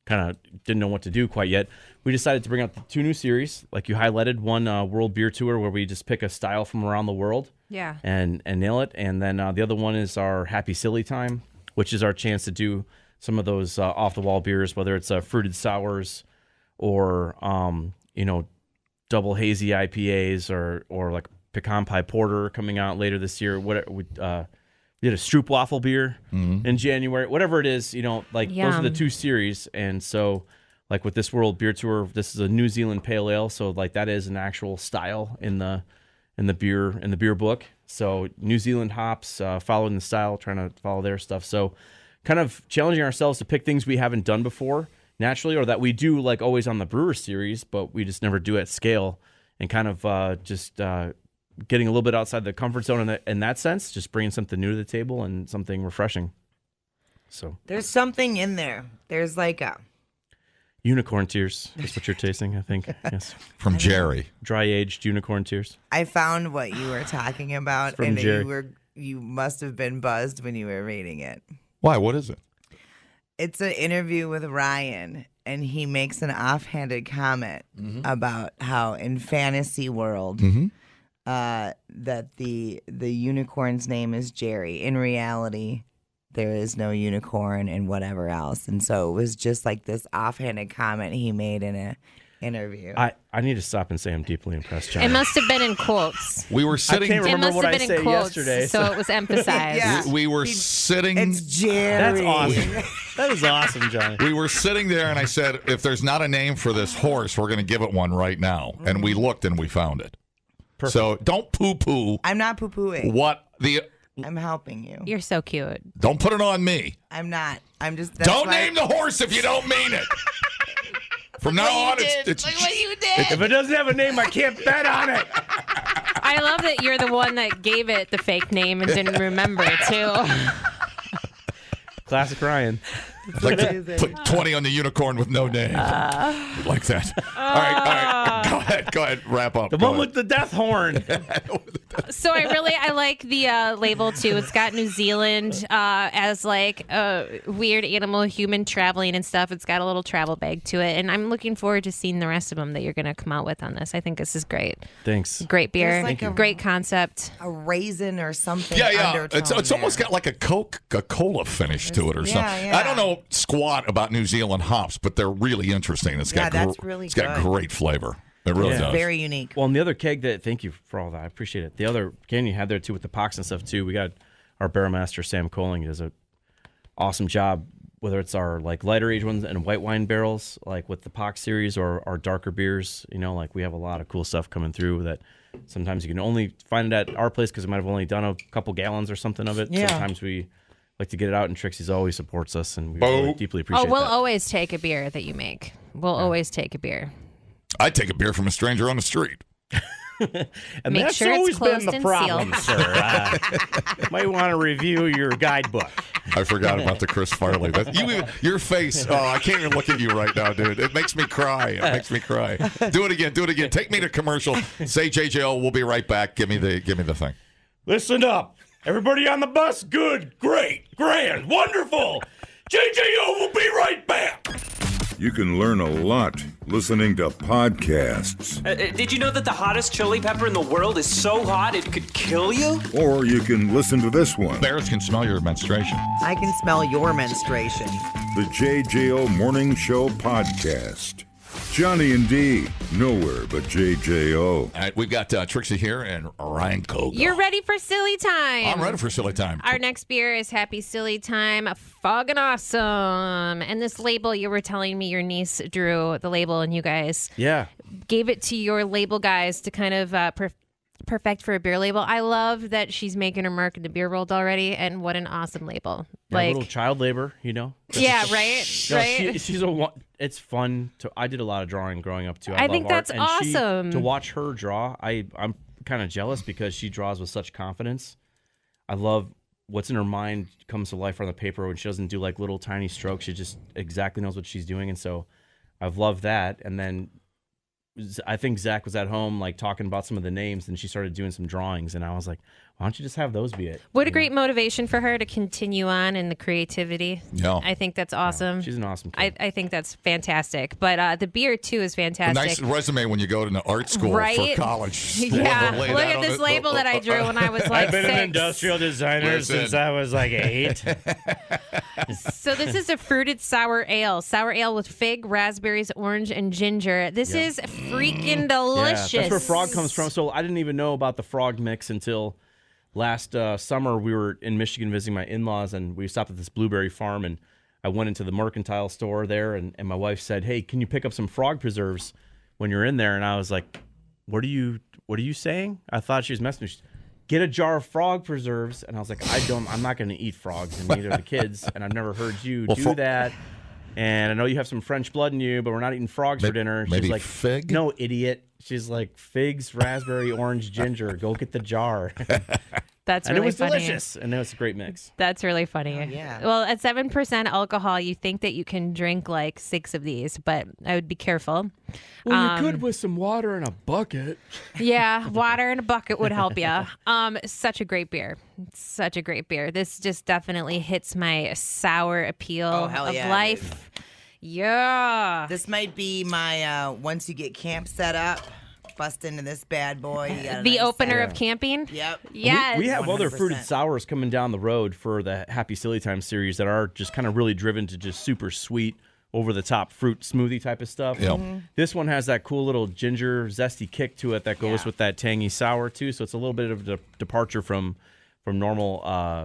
Speaker 6: kind of didn't know what to do quite yet. We decided to bring out the 2 new series, like you highlighted, one World Beer Tour where we just pick a style from around the world,
Speaker 5: Yeah.
Speaker 6: and nail it, and then the other one is our Happy Silly Time, which is our chance to do some of those off the wall beers, whether it's fruited sours or double hazy IPAs or like pecan pie porter coming out later this year. We did a stroopwafel beer in January. Whatever it is, those are the 2 series. And so, like with this World Beer Tour, this is a New Zealand Pale Ale. So like that is an actual style in the beer book. So New Zealand hops, following the style, trying to follow their stuff. So kind of challenging ourselves to pick things we haven't done before naturally, or that we do like always on the brewer series, but we just never do at scale, and kind of getting a little bit outside the comfort zone in that sense, just bringing something new to the table and something refreshing. So
Speaker 4: There's something in there. There's like a
Speaker 6: unicorn tears. That's what you're tasting, I think. Yes.
Speaker 7: From Jerry.
Speaker 6: Dry aged unicorn tears.
Speaker 4: I found what you were talking about,
Speaker 6: From
Speaker 4: and
Speaker 6: Jerry.
Speaker 4: you must have been buzzed when you were reading it.
Speaker 7: Why? What is it?
Speaker 4: It's an interview with Ryan, and he makes an offhanded comment about how in fantasy world that the unicorn's name is Jerry. In reality, there is no unicorn and whatever else. And so it was just like this offhanded comment he made in an interview.
Speaker 6: I need to stop and say I'm deeply impressed, John.
Speaker 5: It must have been in quotes.
Speaker 7: We were sitting.
Speaker 6: I can't
Speaker 5: It
Speaker 6: remember
Speaker 5: must
Speaker 6: what
Speaker 5: have
Speaker 6: I
Speaker 5: been
Speaker 6: said
Speaker 5: in quotes,
Speaker 6: yesterday.
Speaker 5: so it was emphasized.
Speaker 4: Yeah.
Speaker 7: We were sitting.
Speaker 4: It's Jerry.
Speaker 6: That's awesome. That is awesome, Johnny.
Speaker 7: We were sitting there, and I said, if there's not a name for this horse, we're going to give it one right now. And we looked, and we found it.
Speaker 6: Perfect.
Speaker 7: So don't poo-poo.
Speaker 4: I'm not poo-pooing. I'm helping you.
Speaker 5: You're so cute.
Speaker 7: Don't put it on me.
Speaker 4: I'm not. I'm just.
Speaker 7: Don't name the horse if you don't mean it. From now on, it's
Speaker 5: Look what you did.
Speaker 6: If it doesn't have a name, I can't bet on it.
Speaker 5: I love that you're the one that gave it the fake name and didn't remember it too.
Speaker 6: Classic Ryan.
Speaker 7: Like to put 20 on the unicorn with no name. Like that. All right. Go ahead. Wrap up.
Speaker 6: The one with the death horn.
Speaker 5: So I like the label too. It's got New Zealand as like a weird animal human traveling and stuff. It's got a little travel bag to it, and I'm looking forward to seeing the rest of them that you're going to come out with on this. I think this is great.
Speaker 6: Thanks.
Speaker 5: Great beer.
Speaker 4: There's like
Speaker 5: great concept.
Speaker 4: A raisin or something.
Speaker 7: Yeah. It's almost got like a Coca-Cola finish to it or something.
Speaker 4: Yeah.
Speaker 7: I don't know squat about New Zealand hops, but they're really interesting. It's got
Speaker 4: that's really
Speaker 7: it's got
Speaker 4: good.
Speaker 7: great flavor. It really does.
Speaker 4: Very unique.
Speaker 6: Well, and the other keg thank you for all that. I appreciate it. The other can you had there too with the pox and stuff too. We got our Brewmaster Sam Coling does an awesome job, whether it's our like lighter age ones and white wine barrels, like with the pox series, or our darker beers. Like we have a lot of cool stuff coming through that sometimes you can only find it at our place because we might have only done a couple gallons or something of it.
Speaker 4: Yeah.
Speaker 6: Sometimes we like to get it out, and Trixie's always supports us, and we really deeply appreciate
Speaker 5: we'll
Speaker 6: that.
Speaker 5: always take a beer that you make. We'll always take a beer.
Speaker 7: I'd take a beer from a stranger on the street.
Speaker 6: And
Speaker 5: Make
Speaker 6: that's
Speaker 5: sure it's
Speaker 6: always been
Speaker 5: closed
Speaker 6: the
Speaker 5: and
Speaker 6: problem,
Speaker 5: sealed.
Speaker 6: sir. Might want to review your guidebook.
Speaker 7: I forgot about the Chris Farley. Your face. Oh, I can't even look at you right now, dude. It makes me cry. Do it again. Take me to commercial. Say JJO. We'll be right back. Give me the thing.
Speaker 6: Listen up. Everybody on the bus, good, great, grand, wonderful. JJO will be right back.
Speaker 1: You can learn a lot listening to podcasts.
Speaker 8: Did you know that the hottest chili pepper in the world is so hot it could kill you?
Speaker 1: Or you can listen to this one.
Speaker 7: Bears can smell your menstruation.
Speaker 4: I can smell your menstruation.
Speaker 1: The JJO Morning Show Podcast. Johnny and Dee, nowhere but JJO.
Speaker 7: All right, we've got Trixie here and Ryan Koga.
Speaker 5: You're ready for silly time.
Speaker 7: I'm ready for silly time.
Speaker 5: Our next beer is Happy Silly Time, Foggin' Awesome. And this label, you were telling me your niece drew the label, and you guys gave it to your label guys to kind of perfect for a beer label. I love that she's making her mark in the beer world already, and what an awesome label.
Speaker 6: Yeah, a little child labor,
Speaker 5: Yeah, right?
Speaker 6: No,
Speaker 5: right?
Speaker 6: she's it's fun to. I did a lot of drawing growing up too.
Speaker 5: I
Speaker 6: love
Speaker 5: think
Speaker 6: art,
Speaker 5: that's
Speaker 6: and
Speaker 5: awesome.
Speaker 6: To watch her draw, I'm kind of jealous because she draws with such confidence. I love what's in her mind comes to life on the paper when she doesn't do like little tiny strokes. She just exactly knows what she's doing, and so I've loved that. And then I think Zach was at home like talking about some of the names, and she started doing some drawings, and I was like, why don't you just have those be it?
Speaker 5: What a great motivation for her to continue on in the creativity.
Speaker 7: Yeah.
Speaker 5: I think that's awesome.
Speaker 6: She's an awesome kid.
Speaker 5: I think that's fantastic. But the beer, too, is
Speaker 7: A
Speaker 5: fantastic.
Speaker 7: nice resume when you go to art school
Speaker 5: Right?
Speaker 7: for college.
Speaker 5: Yeah.
Speaker 7: Lay
Speaker 5: Look
Speaker 7: that
Speaker 5: at
Speaker 7: on
Speaker 5: this
Speaker 7: the-
Speaker 5: label that I drew when I was like
Speaker 6: I've been
Speaker 5: 6.
Speaker 6: an industrial designer since I was like 8.
Speaker 5: So this is a fruited sour ale. Sour ale with fig, raspberries, orange, and ginger. This is freaking delicious.
Speaker 6: Yeah, that's where frog comes from. So I didn't even know about the frog mix until last summer. We were in Michigan visiting my in-laws, and we stopped at this blueberry farm, and I went into the mercantile store there, and my wife said, hey, can you pick up some frog preserves when you're in there? And I was like, what are you saying? I thought she was messing with me. Get a jar of frog preserves. And I was like, I'm not going to eat frogs, and neither are the kids, and I've never heard you do that. And I know you have some French blood in you, but we're not eating frogs for dinner. And
Speaker 7: maybe
Speaker 6: she's like,
Speaker 7: fig?
Speaker 6: No, idiot. She's like, figs, raspberry, orange, ginger. Go get the jar.
Speaker 5: That's
Speaker 6: And
Speaker 5: really
Speaker 6: it was
Speaker 5: funny.
Speaker 6: delicious. And it was a great mix.
Speaker 5: That's really funny.
Speaker 4: yeah.
Speaker 5: Well, at 7% alcohol, you think that you can drink like 6 of these, but I would be careful.
Speaker 6: Well, you could with some water in a bucket.
Speaker 5: Yeah, water in a bucket would help you. Such a great beer. Such a great beer. This just definitely hits my sour appeal of
Speaker 4: yeah,
Speaker 5: life. Yeah.
Speaker 4: This might be my once you get camp set up, bust into this bad boy. You got a
Speaker 5: The
Speaker 4: nice
Speaker 5: opener
Speaker 4: setup.
Speaker 5: of camping.
Speaker 4: Yep.
Speaker 5: Yes.
Speaker 6: We have other
Speaker 4: 100%.
Speaker 6: fruited sours coming down the road for the Happy Silly Time series that are just kind of really driven to just super sweet, over the top fruit smoothie type of stuff.
Speaker 7: Yep.
Speaker 6: This one has that cool little ginger zesty kick to it that goes with that tangy sour too. So it's a little bit of a departure from normal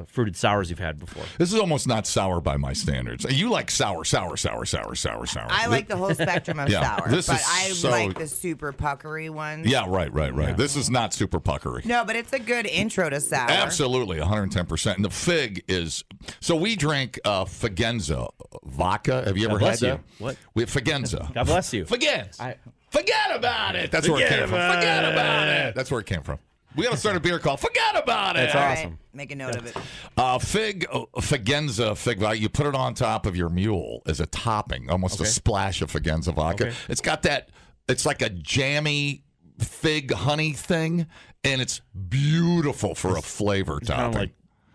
Speaker 6: fruited sours you've had before.
Speaker 7: This is almost not sour by my standards. You like sour.
Speaker 4: I like the whole spectrum of
Speaker 7: Yeah,
Speaker 4: sour,
Speaker 7: this
Speaker 4: but
Speaker 7: is
Speaker 4: I
Speaker 7: so-
Speaker 4: like the super puckery ones.
Speaker 7: Yeah, right. This is not super puckery.
Speaker 4: No, but it's a good intro to sour.
Speaker 7: Absolutely, 110%. And the fig is... So we drank Figenza vodka. Have you ever
Speaker 6: God bless
Speaker 7: had
Speaker 6: you.
Speaker 7: that?
Speaker 6: What?
Speaker 7: We have Figenza.
Speaker 6: God bless you.
Speaker 7: Figenza. Forget about it. That's where it came from.
Speaker 6: about
Speaker 7: Forget
Speaker 6: it.
Speaker 7: about it. That's where it came from. We got to start a beer call. Forget about it.
Speaker 6: That's
Speaker 4: All
Speaker 6: awesome.
Speaker 4: right, make a note of it.
Speaker 7: Figenza fig vodka. You put it on top of your mule as a topping, almost a splash of Figenza vodka.
Speaker 6: Okay.
Speaker 7: It's got that. It's like a jammy fig honey thing, and it's beautiful for a flavor topping.
Speaker 6: Kind of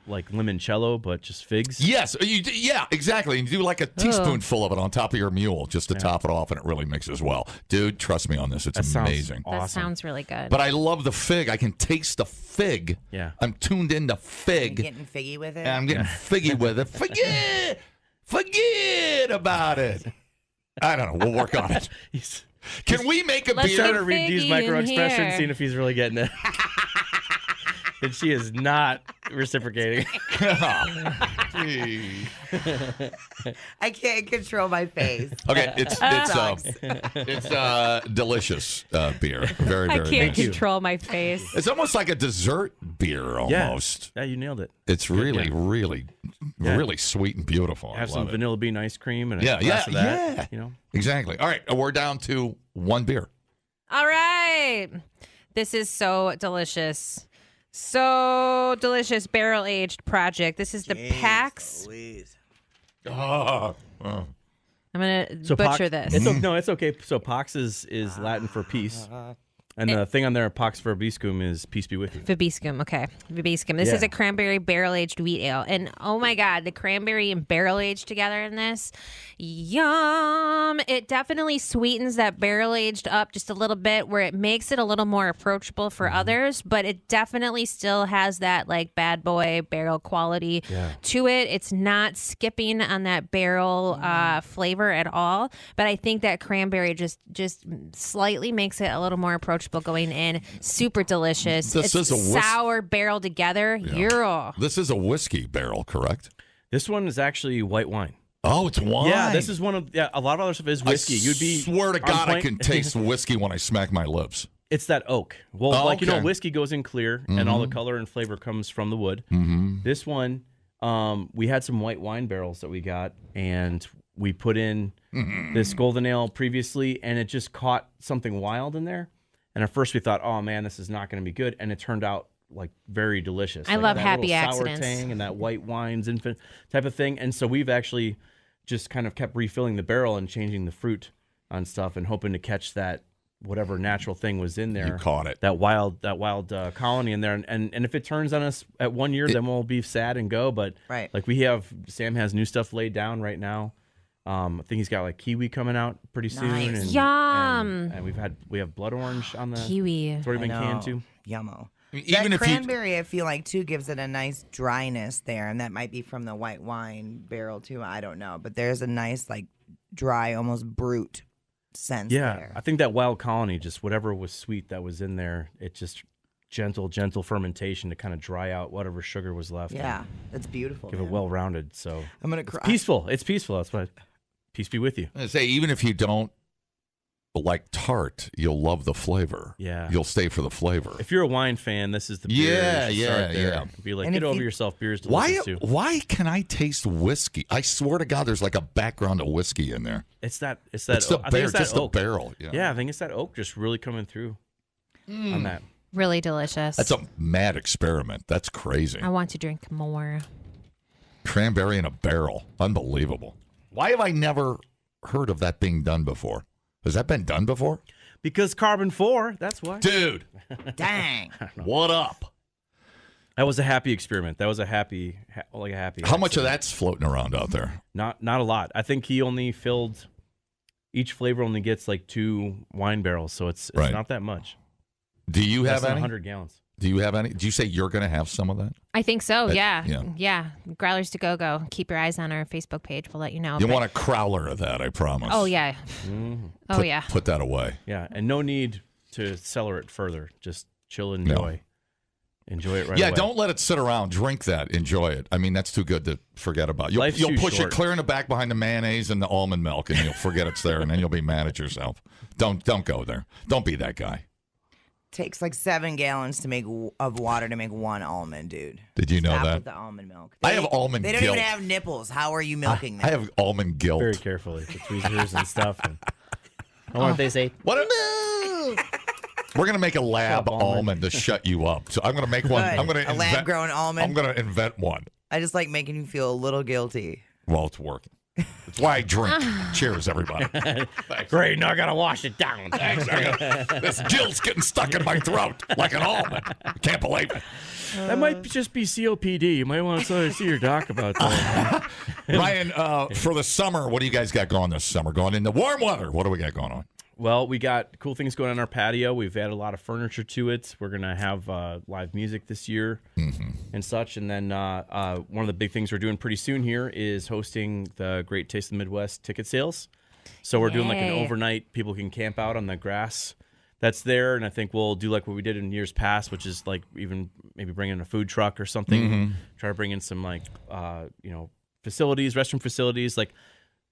Speaker 6: like limoncello, but just figs.
Speaker 7: Yes, yeah, exactly. And you do like a teaspoonful of it on top of your mule just to top it off, and it really mixes well. Dude, trust me on this. It's amazing.
Speaker 6: Awesome.
Speaker 5: That sounds really good.
Speaker 7: But I love the fig. I can taste the fig.
Speaker 6: Yeah.
Speaker 7: I'm tuned into fig.
Speaker 4: You getting figgy with it?
Speaker 7: And I'm getting figgy with it. Forget about it. I don't know. We'll work on it. Can we make a
Speaker 5: Let's
Speaker 7: beer?
Speaker 6: Trying to read these
Speaker 5: Figgy
Speaker 6: micro
Speaker 5: in
Speaker 6: expressions,
Speaker 5: here.
Speaker 6: seeing if he's really getting it. And she is not reciprocating.
Speaker 4: I can't control my face.
Speaker 7: Okay, it's delicious beer. Very,
Speaker 5: I
Speaker 7: very
Speaker 5: can't
Speaker 7: nice.
Speaker 5: control my face.
Speaker 7: It's almost like a dessert beer almost.
Speaker 6: Yeah, you nailed it.
Speaker 7: It's really, really sweet and beautiful. I
Speaker 6: Have
Speaker 7: love
Speaker 6: some
Speaker 7: it.
Speaker 6: vanilla bean ice cream and a
Speaker 7: Yeah,
Speaker 6: glass of that.
Speaker 7: yeah.
Speaker 6: You know,
Speaker 7: Exactly. All right, we're down to one beer.
Speaker 5: All right. This is so delicious. So delicious. Barrel aged project. This is the PAX.
Speaker 7: Oh.
Speaker 5: I'm going to
Speaker 6: so
Speaker 5: butcher
Speaker 6: Pax-
Speaker 5: this.
Speaker 6: It's okay. So Pax is Latin for peace. And the thing on there, Pax Verbiscum, is peace be with you.
Speaker 5: Vibiscum, okay. Vibiscum. This is a cranberry barrel-aged wheat ale. And oh my God, the cranberry and barrel-aged together in this. Yum! It definitely sweetens that barrel-aged up just a little bit where it makes it a little more approachable for others, but it definitely still has that like bad boy barrel quality to it. It's not skipping on that barrel flavor at all, but I think that cranberry just slightly makes it a little more approachable going in. Super delicious.
Speaker 7: This
Speaker 5: It's
Speaker 7: is a
Speaker 5: sour barrel together. Yeah.
Speaker 7: This is a whiskey barrel, correct?
Speaker 6: This one is actually white wine.
Speaker 7: Oh, it's wine.
Speaker 6: Yeah, this is one of a lot of other stuff is whiskey. You'd be
Speaker 7: swear to
Speaker 6: on
Speaker 7: God, I
Speaker 6: point.
Speaker 7: can taste whiskey when I smack my lips.
Speaker 6: It's that oak. Well,
Speaker 7: okay.
Speaker 6: whiskey goes in clear, and all the color and flavor comes from the wood. Mm-hmm. This one, we had some white wine barrels that we got, and we put in this golden ale previously, and it just caught something wild in there. And at first we thought, oh man, this is not going to be good, and it turned out like very delicious.
Speaker 5: I
Speaker 6: Like
Speaker 5: love
Speaker 6: that
Speaker 5: happy
Speaker 6: little
Speaker 5: accidents.
Speaker 6: sour tang and that white wines infant type of thing. And so we've actually just kind of kept refilling the barrel and changing the fruit on stuff and hoping to catch that whatever natural thing was in there.
Speaker 7: You caught it.
Speaker 6: That wild colony in there. And if it turns on us at 1 year, then we'll be sad and go. But
Speaker 4: Right.
Speaker 6: like Sam has new stuff laid down right now. I think he's got like kiwi coming out pretty soon.
Speaker 4: Nice.
Speaker 6: And,
Speaker 5: Yum.
Speaker 6: And we have blood orange on the
Speaker 5: Kiwi.
Speaker 6: It's already been
Speaker 4: I
Speaker 6: canned
Speaker 4: know.
Speaker 6: too.
Speaker 4: Yummo.
Speaker 7: Even
Speaker 4: that
Speaker 7: if
Speaker 4: cranberry, I feel like, too, gives it a nice dryness there, and that might be from the white wine barrel, too. I don't know. But there's a nice, like, dry, almost brute sense there.
Speaker 6: I think that wild colony, just whatever was sweet that was in there, it just gentle fermentation to kind of dry out whatever sugar was left.
Speaker 4: Yeah, that's beautiful.
Speaker 6: Give it
Speaker 4: man.
Speaker 6: well-rounded. So
Speaker 4: I'm going to cry.
Speaker 6: peaceful. It's peaceful. That's why. Peace be with you.
Speaker 7: I say, even if you don't like tart, you'll love the flavor.
Speaker 6: Yeah.
Speaker 7: You'll stay for the flavor.
Speaker 6: If you're a wine fan, this is the beer.
Speaker 7: Yeah,
Speaker 6: You should start there.
Speaker 7: yeah.
Speaker 6: Be like,
Speaker 4: And
Speaker 6: get
Speaker 4: if
Speaker 6: over
Speaker 4: you-
Speaker 6: yourself. Beer's
Speaker 7: Why?
Speaker 6: delicious too.
Speaker 7: Why can I taste whiskey? I swear to God, there's like a background of whiskey in there.
Speaker 6: It's that.
Speaker 7: It's the
Speaker 6: I think
Speaker 7: barrel,
Speaker 6: it's that
Speaker 7: just the
Speaker 6: oak.
Speaker 7: barrel. Yeah.
Speaker 6: Yeah, I think it's that oak just really coming through on that.
Speaker 5: Really delicious.
Speaker 7: That's a mad experiment. That's crazy.
Speaker 5: I want to drink more.
Speaker 7: Cranberry in a barrel. Unbelievable. Why have I never heard of that being done before? Has that been done before?
Speaker 6: Because Karben 4. That's why.
Speaker 7: Dude,
Speaker 4: Dang.
Speaker 7: what up?
Speaker 6: That was a happy experiment. That was a happy.
Speaker 7: How much of that's floating around out there?
Speaker 6: Not a lot. I think he only filled. Each flavor only gets like 2 wine barrels, so it's
Speaker 7: Right.
Speaker 6: not that much.
Speaker 7: Do you
Speaker 6: Less
Speaker 7: have
Speaker 6: than
Speaker 7: any?
Speaker 6: 100 gallons.
Speaker 7: Do you have any? Do you say you're going to have some of that?
Speaker 5: I think so.
Speaker 7: yeah.
Speaker 5: Yeah. Growlers to go. Keep your eyes on our Facebook page. We'll let you know.
Speaker 7: You
Speaker 5: But-
Speaker 7: want a crowler of that, I promise.
Speaker 5: Oh, yeah. Oh,
Speaker 7: Put-
Speaker 5: yeah.
Speaker 7: Put that away.
Speaker 6: Yeah, and no need to cellar it further. Just chill and enjoy. Enjoy it right
Speaker 7: Yeah,
Speaker 6: away.
Speaker 7: don't let it sit around. Drink that. Enjoy it. I mean, that's too good to forget about. You'll
Speaker 6: Life's too
Speaker 7: push
Speaker 6: short.
Speaker 7: it clear in the back behind the mayonnaise and the almond milk, and you'll forget it's there, and then you'll be mad at yourself. Don't go there. Don't be that guy.
Speaker 4: Takes like 7 gallons of water to make 1 almond, dude.
Speaker 7: Did you know
Speaker 4: Stop
Speaker 7: that?
Speaker 4: with the almond milk.
Speaker 7: I have almond
Speaker 4: They don't
Speaker 7: guilt.
Speaker 4: even have nipples. How are you milking them?
Speaker 7: I have almond guilt.
Speaker 6: Very carefully. The tweezers and stuff. And, I wonder if they say,
Speaker 7: What? We're going to make a lab almond to shut you up. So I'm going to make one.
Speaker 4: Good.
Speaker 7: I'm going to
Speaker 4: A lab-grown almond?
Speaker 7: I'm going to invent one.
Speaker 4: I just like making you feel a little guilty.
Speaker 7: Well, it's working. That's why I drink. Cheers, everybody.
Speaker 6: Great, now I gotta wash it down.
Speaker 7: Thanks. This Jill's getting stuck in my throat like an almond. I can't believe it.
Speaker 6: That might just be COPD. You might want to see your doc about that.
Speaker 7: Ryan, for the summer, what do you guys got going this summer? Going into warm weather, what do we got going on?
Speaker 6: Well, we got cool things going on our patio. We've added a lot of furniture to it. We're going to have live music this year and such. And then one of the big things we're doing pretty soon here is hosting the Great Taste of the Midwest ticket sales. So we're doing like an overnight, people can camp out on the grass that's there. And I think we'll do like what we did in years past, which is like even maybe bring in a food truck or something. Try to bring in some like, facilities, restroom facilities, like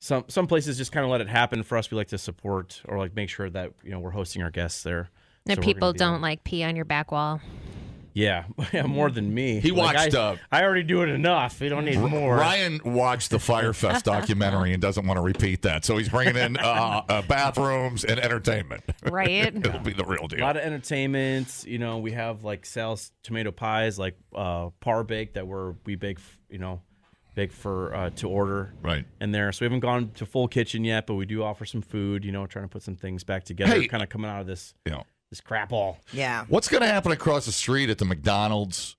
Speaker 6: some places just kind of let it happen. For us, we like to support or like make sure that we're hosting our guests there.
Speaker 5: And people don't like pee on your back wall.
Speaker 6: Yeah, more than me.
Speaker 7: He watched.
Speaker 6: I already do it enough. We don't need more.
Speaker 7: Ryan watched the Firefest documentary and doesn't want to repeat that, so he's bringing in bathrooms and entertainment.
Speaker 5: Right,
Speaker 7: it'll be the real deal.
Speaker 6: A lot of entertainment. We have like Sal's tomato pies, like par bake that we bake. Big for to order in there. So we haven't gone to full kitchen yet, but we do offer some food, trying to put some things back together, kind of coming out of this this crap all.
Speaker 4: Yeah.
Speaker 7: What's going to happen across the street at the McDonald's?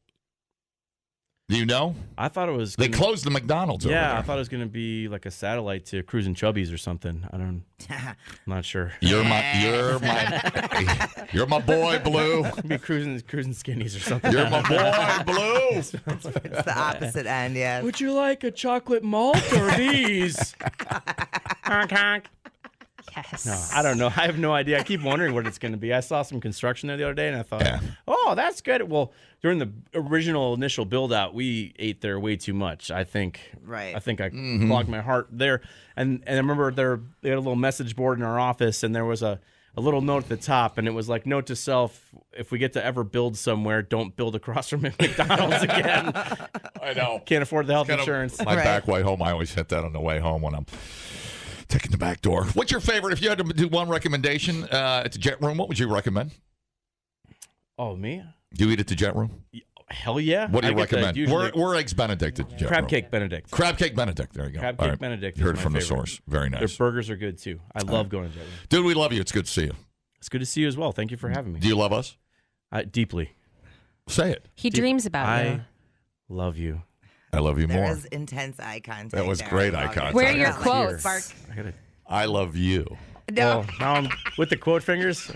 Speaker 7: Do you know?
Speaker 6: I thought it was...
Speaker 7: They closed the McDonald's over there.
Speaker 6: I thought it was going to be like a satellite to Cruisin' Chubby's or something. I'm not sure.
Speaker 7: You're my boy, Blue.
Speaker 6: Be cruising Skinnies or something.
Speaker 7: You're my boy, Blue.
Speaker 4: It's the opposite end, yeah.
Speaker 6: Would you like a chocolate malt or these?
Speaker 5: Yes.
Speaker 6: No, I don't know. I have no idea. I keep wondering what it's going to be. I saw some construction there the other day, and I thought, oh, that's good. Well, during the initial build-out, we ate there way too much, I think.
Speaker 4: Right.
Speaker 6: I think I clogged my heart there. And I remember they had a little message board in our office, and there was a little note at the top, and it was like, note to self, if we get to ever build somewhere, don't build across from McDonald's again.
Speaker 7: I know.
Speaker 6: Can't afford the health insurance.
Speaker 7: My back way home, I always hit that on the way home when I'm taking the back door. What's your favorite? If you had to do one recommendation at the Jet Room, what would you recommend?
Speaker 6: Oh, me?
Speaker 7: Do you eat at the Jet Room?
Speaker 6: Hell yeah.
Speaker 7: What do you recommend? We're Eggs Benedict at the Jet
Speaker 6: Crab
Speaker 7: Room.
Speaker 6: Cake Benedict.
Speaker 7: Crab Cake Benedict. There you go.
Speaker 6: Crab Cake Benedict.
Speaker 7: Heard it
Speaker 6: is
Speaker 7: from
Speaker 6: my
Speaker 7: the
Speaker 6: favorite.
Speaker 7: source. Very nice.
Speaker 6: Their burgers are good too. I love going to Jet Room.
Speaker 7: Dude, we love you. It's good to see you.
Speaker 6: It's good to see you as well. Thank you for having me.
Speaker 7: Do you love us?
Speaker 6: Deeply.
Speaker 7: Say it.
Speaker 5: He dreams about you.
Speaker 6: I love you.
Speaker 7: I love you
Speaker 4: There
Speaker 7: more.
Speaker 4: was intense eye contact.
Speaker 7: That was
Speaker 4: there.
Speaker 7: great
Speaker 4: I
Speaker 7: eye
Speaker 4: love it.
Speaker 7: contact.
Speaker 5: Where are your
Speaker 4: Not like
Speaker 5: quotes?
Speaker 4: Bark.
Speaker 7: I love you.
Speaker 4: No,
Speaker 6: Well, now I'm with the quote fingers.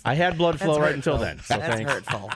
Speaker 6: I had blood flow right until then. So
Speaker 4: that's
Speaker 6: thanks.
Speaker 4: hurtful.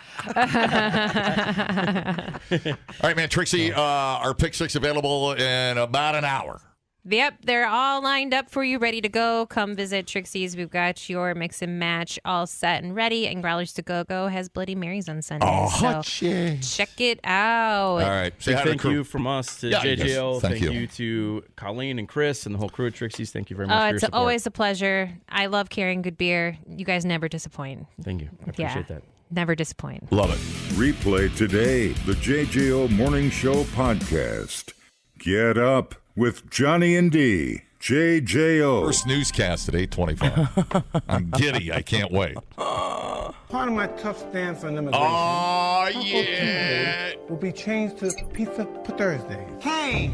Speaker 7: All right, man. Trixie, our Pick Six available in about an hour.
Speaker 5: Yep, they're all lined up for you, ready to go. Come visit Trixie's. We've got your mix and match all set and ready. And Growlers to Go has Bloody Marys on Sunday.
Speaker 7: Oh,
Speaker 5: so check it out.
Speaker 7: All right. Say hi to the
Speaker 6: Thank
Speaker 7: crew.
Speaker 6: you from us to
Speaker 7: Yeah,
Speaker 6: JJO.
Speaker 7: yes. Thank
Speaker 6: Thank
Speaker 7: you.
Speaker 6: you to Colleen and Chris and the whole crew at Trixie's. Thank you very much for your
Speaker 5: It's
Speaker 6: support.
Speaker 5: always a pleasure. I love carrying good beer. You guys never disappoint.
Speaker 6: Thank you. I appreciate that.
Speaker 5: Never disappoint.
Speaker 7: Love it.
Speaker 1: Replay today the JJO Morning Show podcast. Get up with Johnny and D. JJO.
Speaker 7: First newscast at 8:25. I'm giddy. I can't wait.
Speaker 9: Part of my tough stance on immigration
Speaker 7: Oh, yeah.
Speaker 9: will be changed to Pizza Pthursday. Hey!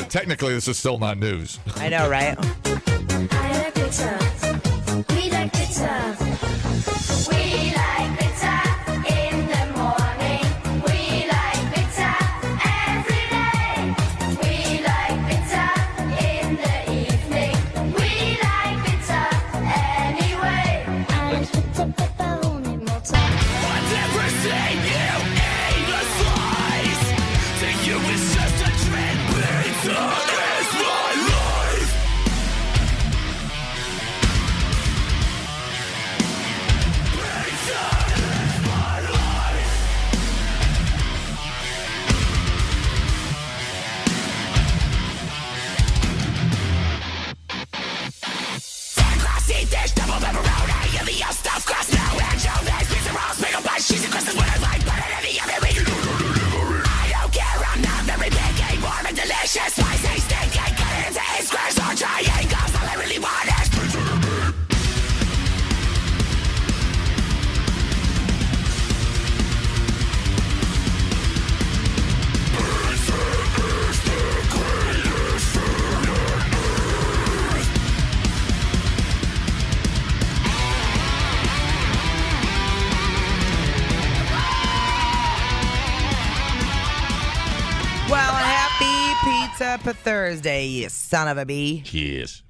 Speaker 7: Technically, this is still not news.
Speaker 4: I know, right?
Speaker 10: I like pizza. We like pizza. We like pizza in the morning. We like pizza every day. We like pizza in the evening. We like pizza anyway. I like pizza, pepperoni, mozzarella.
Speaker 3: I've never seen you eat a slice. To you, it's just a trend. Pizza is my life. Pizza is my
Speaker 4: Pthursday, you son of a bee.
Speaker 7: Yes.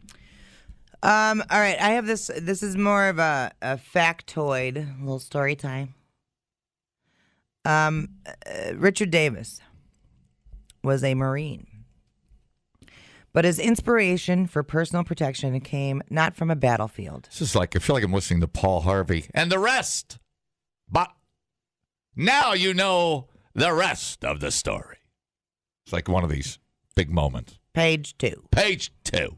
Speaker 4: All right, I have this. This is more of a factoid, a little story time. Richard Davis was a Marine, but his inspiration for personal protection came not from a battlefield.
Speaker 7: This is like, I feel like I'm listening to Paul Harvey and the rest. But now you know the rest of the story. It's like one of these big moments.
Speaker 4: Page 2.
Speaker 7: Page 2.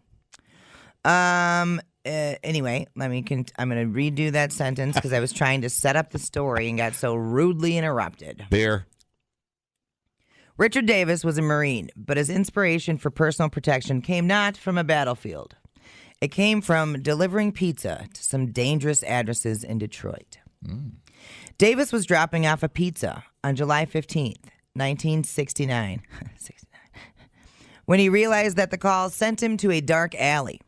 Speaker 4: Anyway, I'm going to redo that sentence because I was trying to set up the story and got so rudely interrupted.
Speaker 7: Beer.
Speaker 4: Richard Davis was a Marine, but his inspiration for personal protection came not from a battlefield. It came from delivering pizza to some dangerous addresses in Detroit. Davis was dropping off a pizza on July 15th, 1969, when he realized that the call sent him to a dark alley.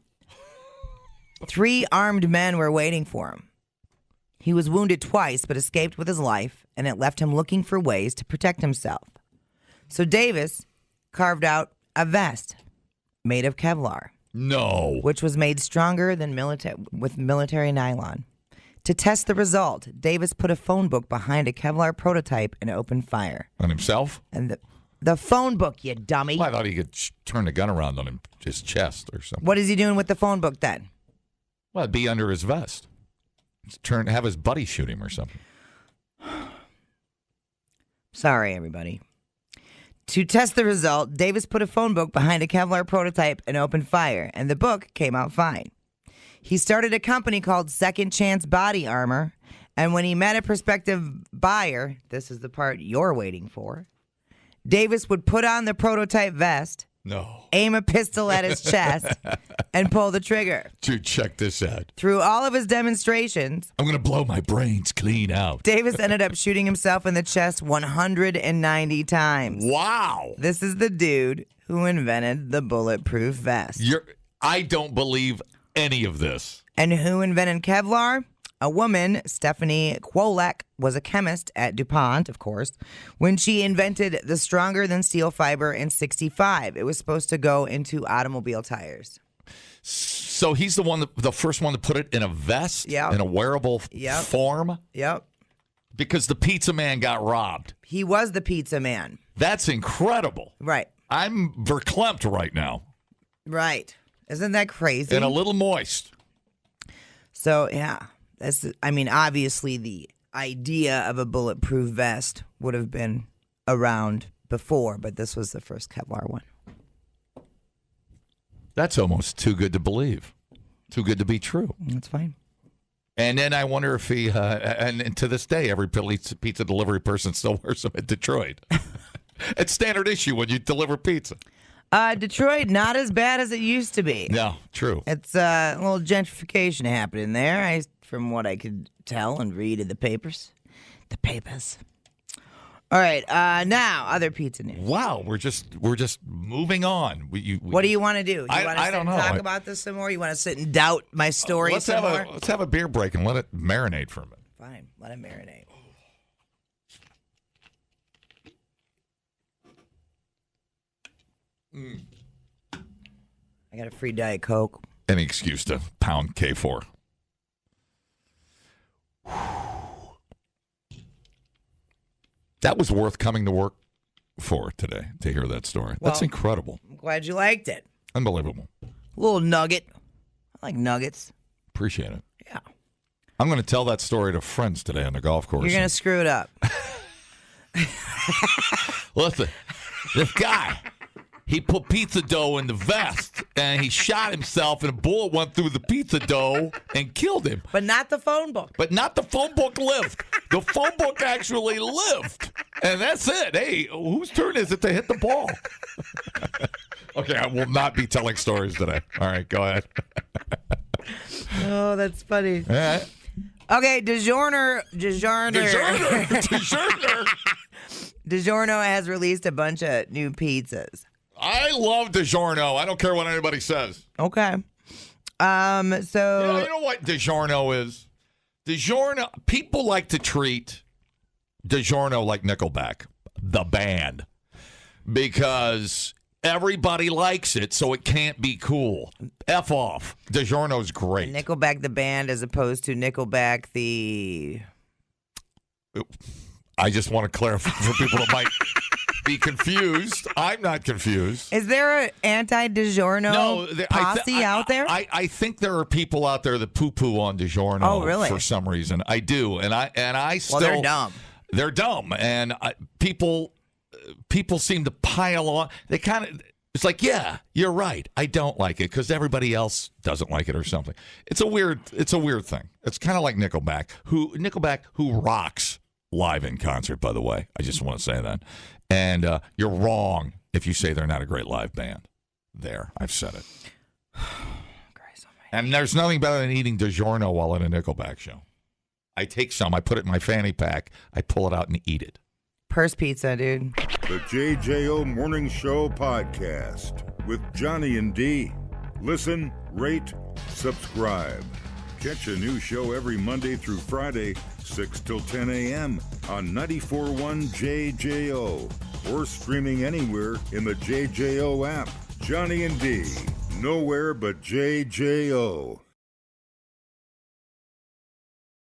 Speaker 4: 3 armed men were waiting for him. He was wounded twice but escaped with his life, and it left him looking for ways to protect himself. So Davis carved out a vest made of Kevlar.
Speaker 7: No.
Speaker 4: Which was made stronger than with military nylon. To test the result, Davis put a phone book behind a Kevlar prototype and opened fire.
Speaker 7: On himself?
Speaker 4: And the phone book, you dummy.
Speaker 7: Well, I thought he could turn the gun around on his chest or something.
Speaker 4: What is he doing with the phone book then?
Speaker 7: Well, it'd be under his vest. Have his buddy shoot him or something.
Speaker 4: Sorry, everybody. To test the result, Davis put a phone book behind a Kevlar prototype and opened fire, and the book came out fine. He started a company called Second Chance Body Armor, and when he met a prospective buyer, this is the part you're waiting for, Davis would put on the prototype vest, aim a pistol at his chest, and pull the trigger.
Speaker 7: Dude, check this out.
Speaker 4: Through all of his demonstrations,
Speaker 7: I'm going to blow my brains clean out.
Speaker 4: Davis ended up shooting himself in the chest 190 times.
Speaker 7: Wow.
Speaker 4: This is the dude who invented the bulletproof vest.
Speaker 7: I don't believe any of this.
Speaker 4: And who invented Kevlar? A woman, Stephanie Kwolek, was a chemist at DuPont, of course, when she invented the stronger than steel fiber in 1965. It was supposed to go into automobile tires.
Speaker 7: So he's the first one to put it in a vest?
Speaker 4: Yep.
Speaker 7: In a wearable form?
Speaker 4: Yep.
Speaker 7: Because the pizza man got robbed.
Speaker 4: He was the pizza man.
Speaker 7: That's incredible.
Speaker 4: Right.
Speaker 7: I'm verklempt right now.
Speaker 4: Right. Isn't that crazy?
Speaker 7: And a little moist.
Speaker 4: So, yeah. Obviously the idea of a bulletproof vest would have been around before, but this was the first Kevlar one.
Speaker 7: That's almost too good to believe. Too good to be true.
Speaker 4: That's fine.
Speaker 7: And then I wonder if he, and to this day, every pizza delivery person still wears them in Detroit. It's standard issue when you deliver pizza.
Speaker 4: Detroit, not as bad as it used to be.
Speaker 7: No, true.
Speaker 4: It's a little gentrification happening there, from what I could tell and read in the papers. The papers. All right, now other pizza news.
Speaker 7: Wow, we're just moving on.
Speaker 4: What do you want to do?
Speaker 7: I don't know.
Speaker 4: Talk about this some more. You want to sit and doubt my story some more?
Speaker 7: Let's have a beer break and let it marinate for a minute.
Speaker 4: Fine, let it marinate. I got a free Diet Coke.
Speaker 7: Any excuse to pound K4. That was worth coming to work for today, to hear that story. That's incredible.
Speaker 4: I'm glad you liked it.
Speaker 7: Unbelievable.
Speaker 4: A little nugget. I like nuggets.
Speaker 7: Appreciate it.
Speaker 4: Yeah.
Speaker 7: I'm going to tell that story to friends today on the golf course.
Speaker 4: You're going to screw it up.
Speaker 7: Listen, this guy, he put pizza dough in the vest, and he shot himself, and a bullet went through the pizza dough and killed him.
Speaker 4: But not the phone book.
Speaker 7: But not the phone book lived. The phone book actually lived. And that's it. Hey, whose turn is it to hit the ball? Okay, I will not be telling stories today. All right, go ahead.
Speaker 4: Oh, that's funny.
Speaker 7: All right.
Speaker 4: Okay, DiGiorno has released a bunch of new pizzas.
Speaker 7: I love DiGiorno. I don't care what anybody says.
Speaker 4: Okay. So
Speaker 7: yeah, you know what DiGiorno is? DiGiorno, people like to treat DiGiorno like Nickelback, the band, because everybody likes it, so it can't be cool. F off. DiGiorno's great.
Speaker 4: Nickelback the band as opposed to Nickelback the...
Speaker 7: I just want to clarify for people that might be confused. I'm not confused.
Speaker 4: Is there an anti-DiGiorno posse out there?
Speaker 7: I think there are people out there that poo-poo on DiGiorno.
Speaker 4: Oh, really?
Speaker 7: For some reason. I do. And I still...
Speaker 4: Well, they're dumb.
Speaker 7: They're dumb. And people seem to pile on. They kind of... It's like, yeah, you're right. I don't like it because everybody else doesn't like it or something. It's a weird thing. It's kind of like Nickelback, who rocks live in concert, by the way. I just want to say that. And you're wrong if you say they're not a great live band. There, I've said it. And there's nothing better than eating DiGiorno while at a Nickelback show. I take some, I put it in my fanny pack, I pull it out and eat it.
Speaker 4: Purse pizza, dude.
Speaker 1: The JJO Morning Show Podcast with Johnny and D. Listen, rate, subscribe. Catch a new show every Monday through Friday, 6 till 10 a.m. on 94.1 JJO or streaming anywhere in the JJO app. Johnny and D. Nowhere but JJO.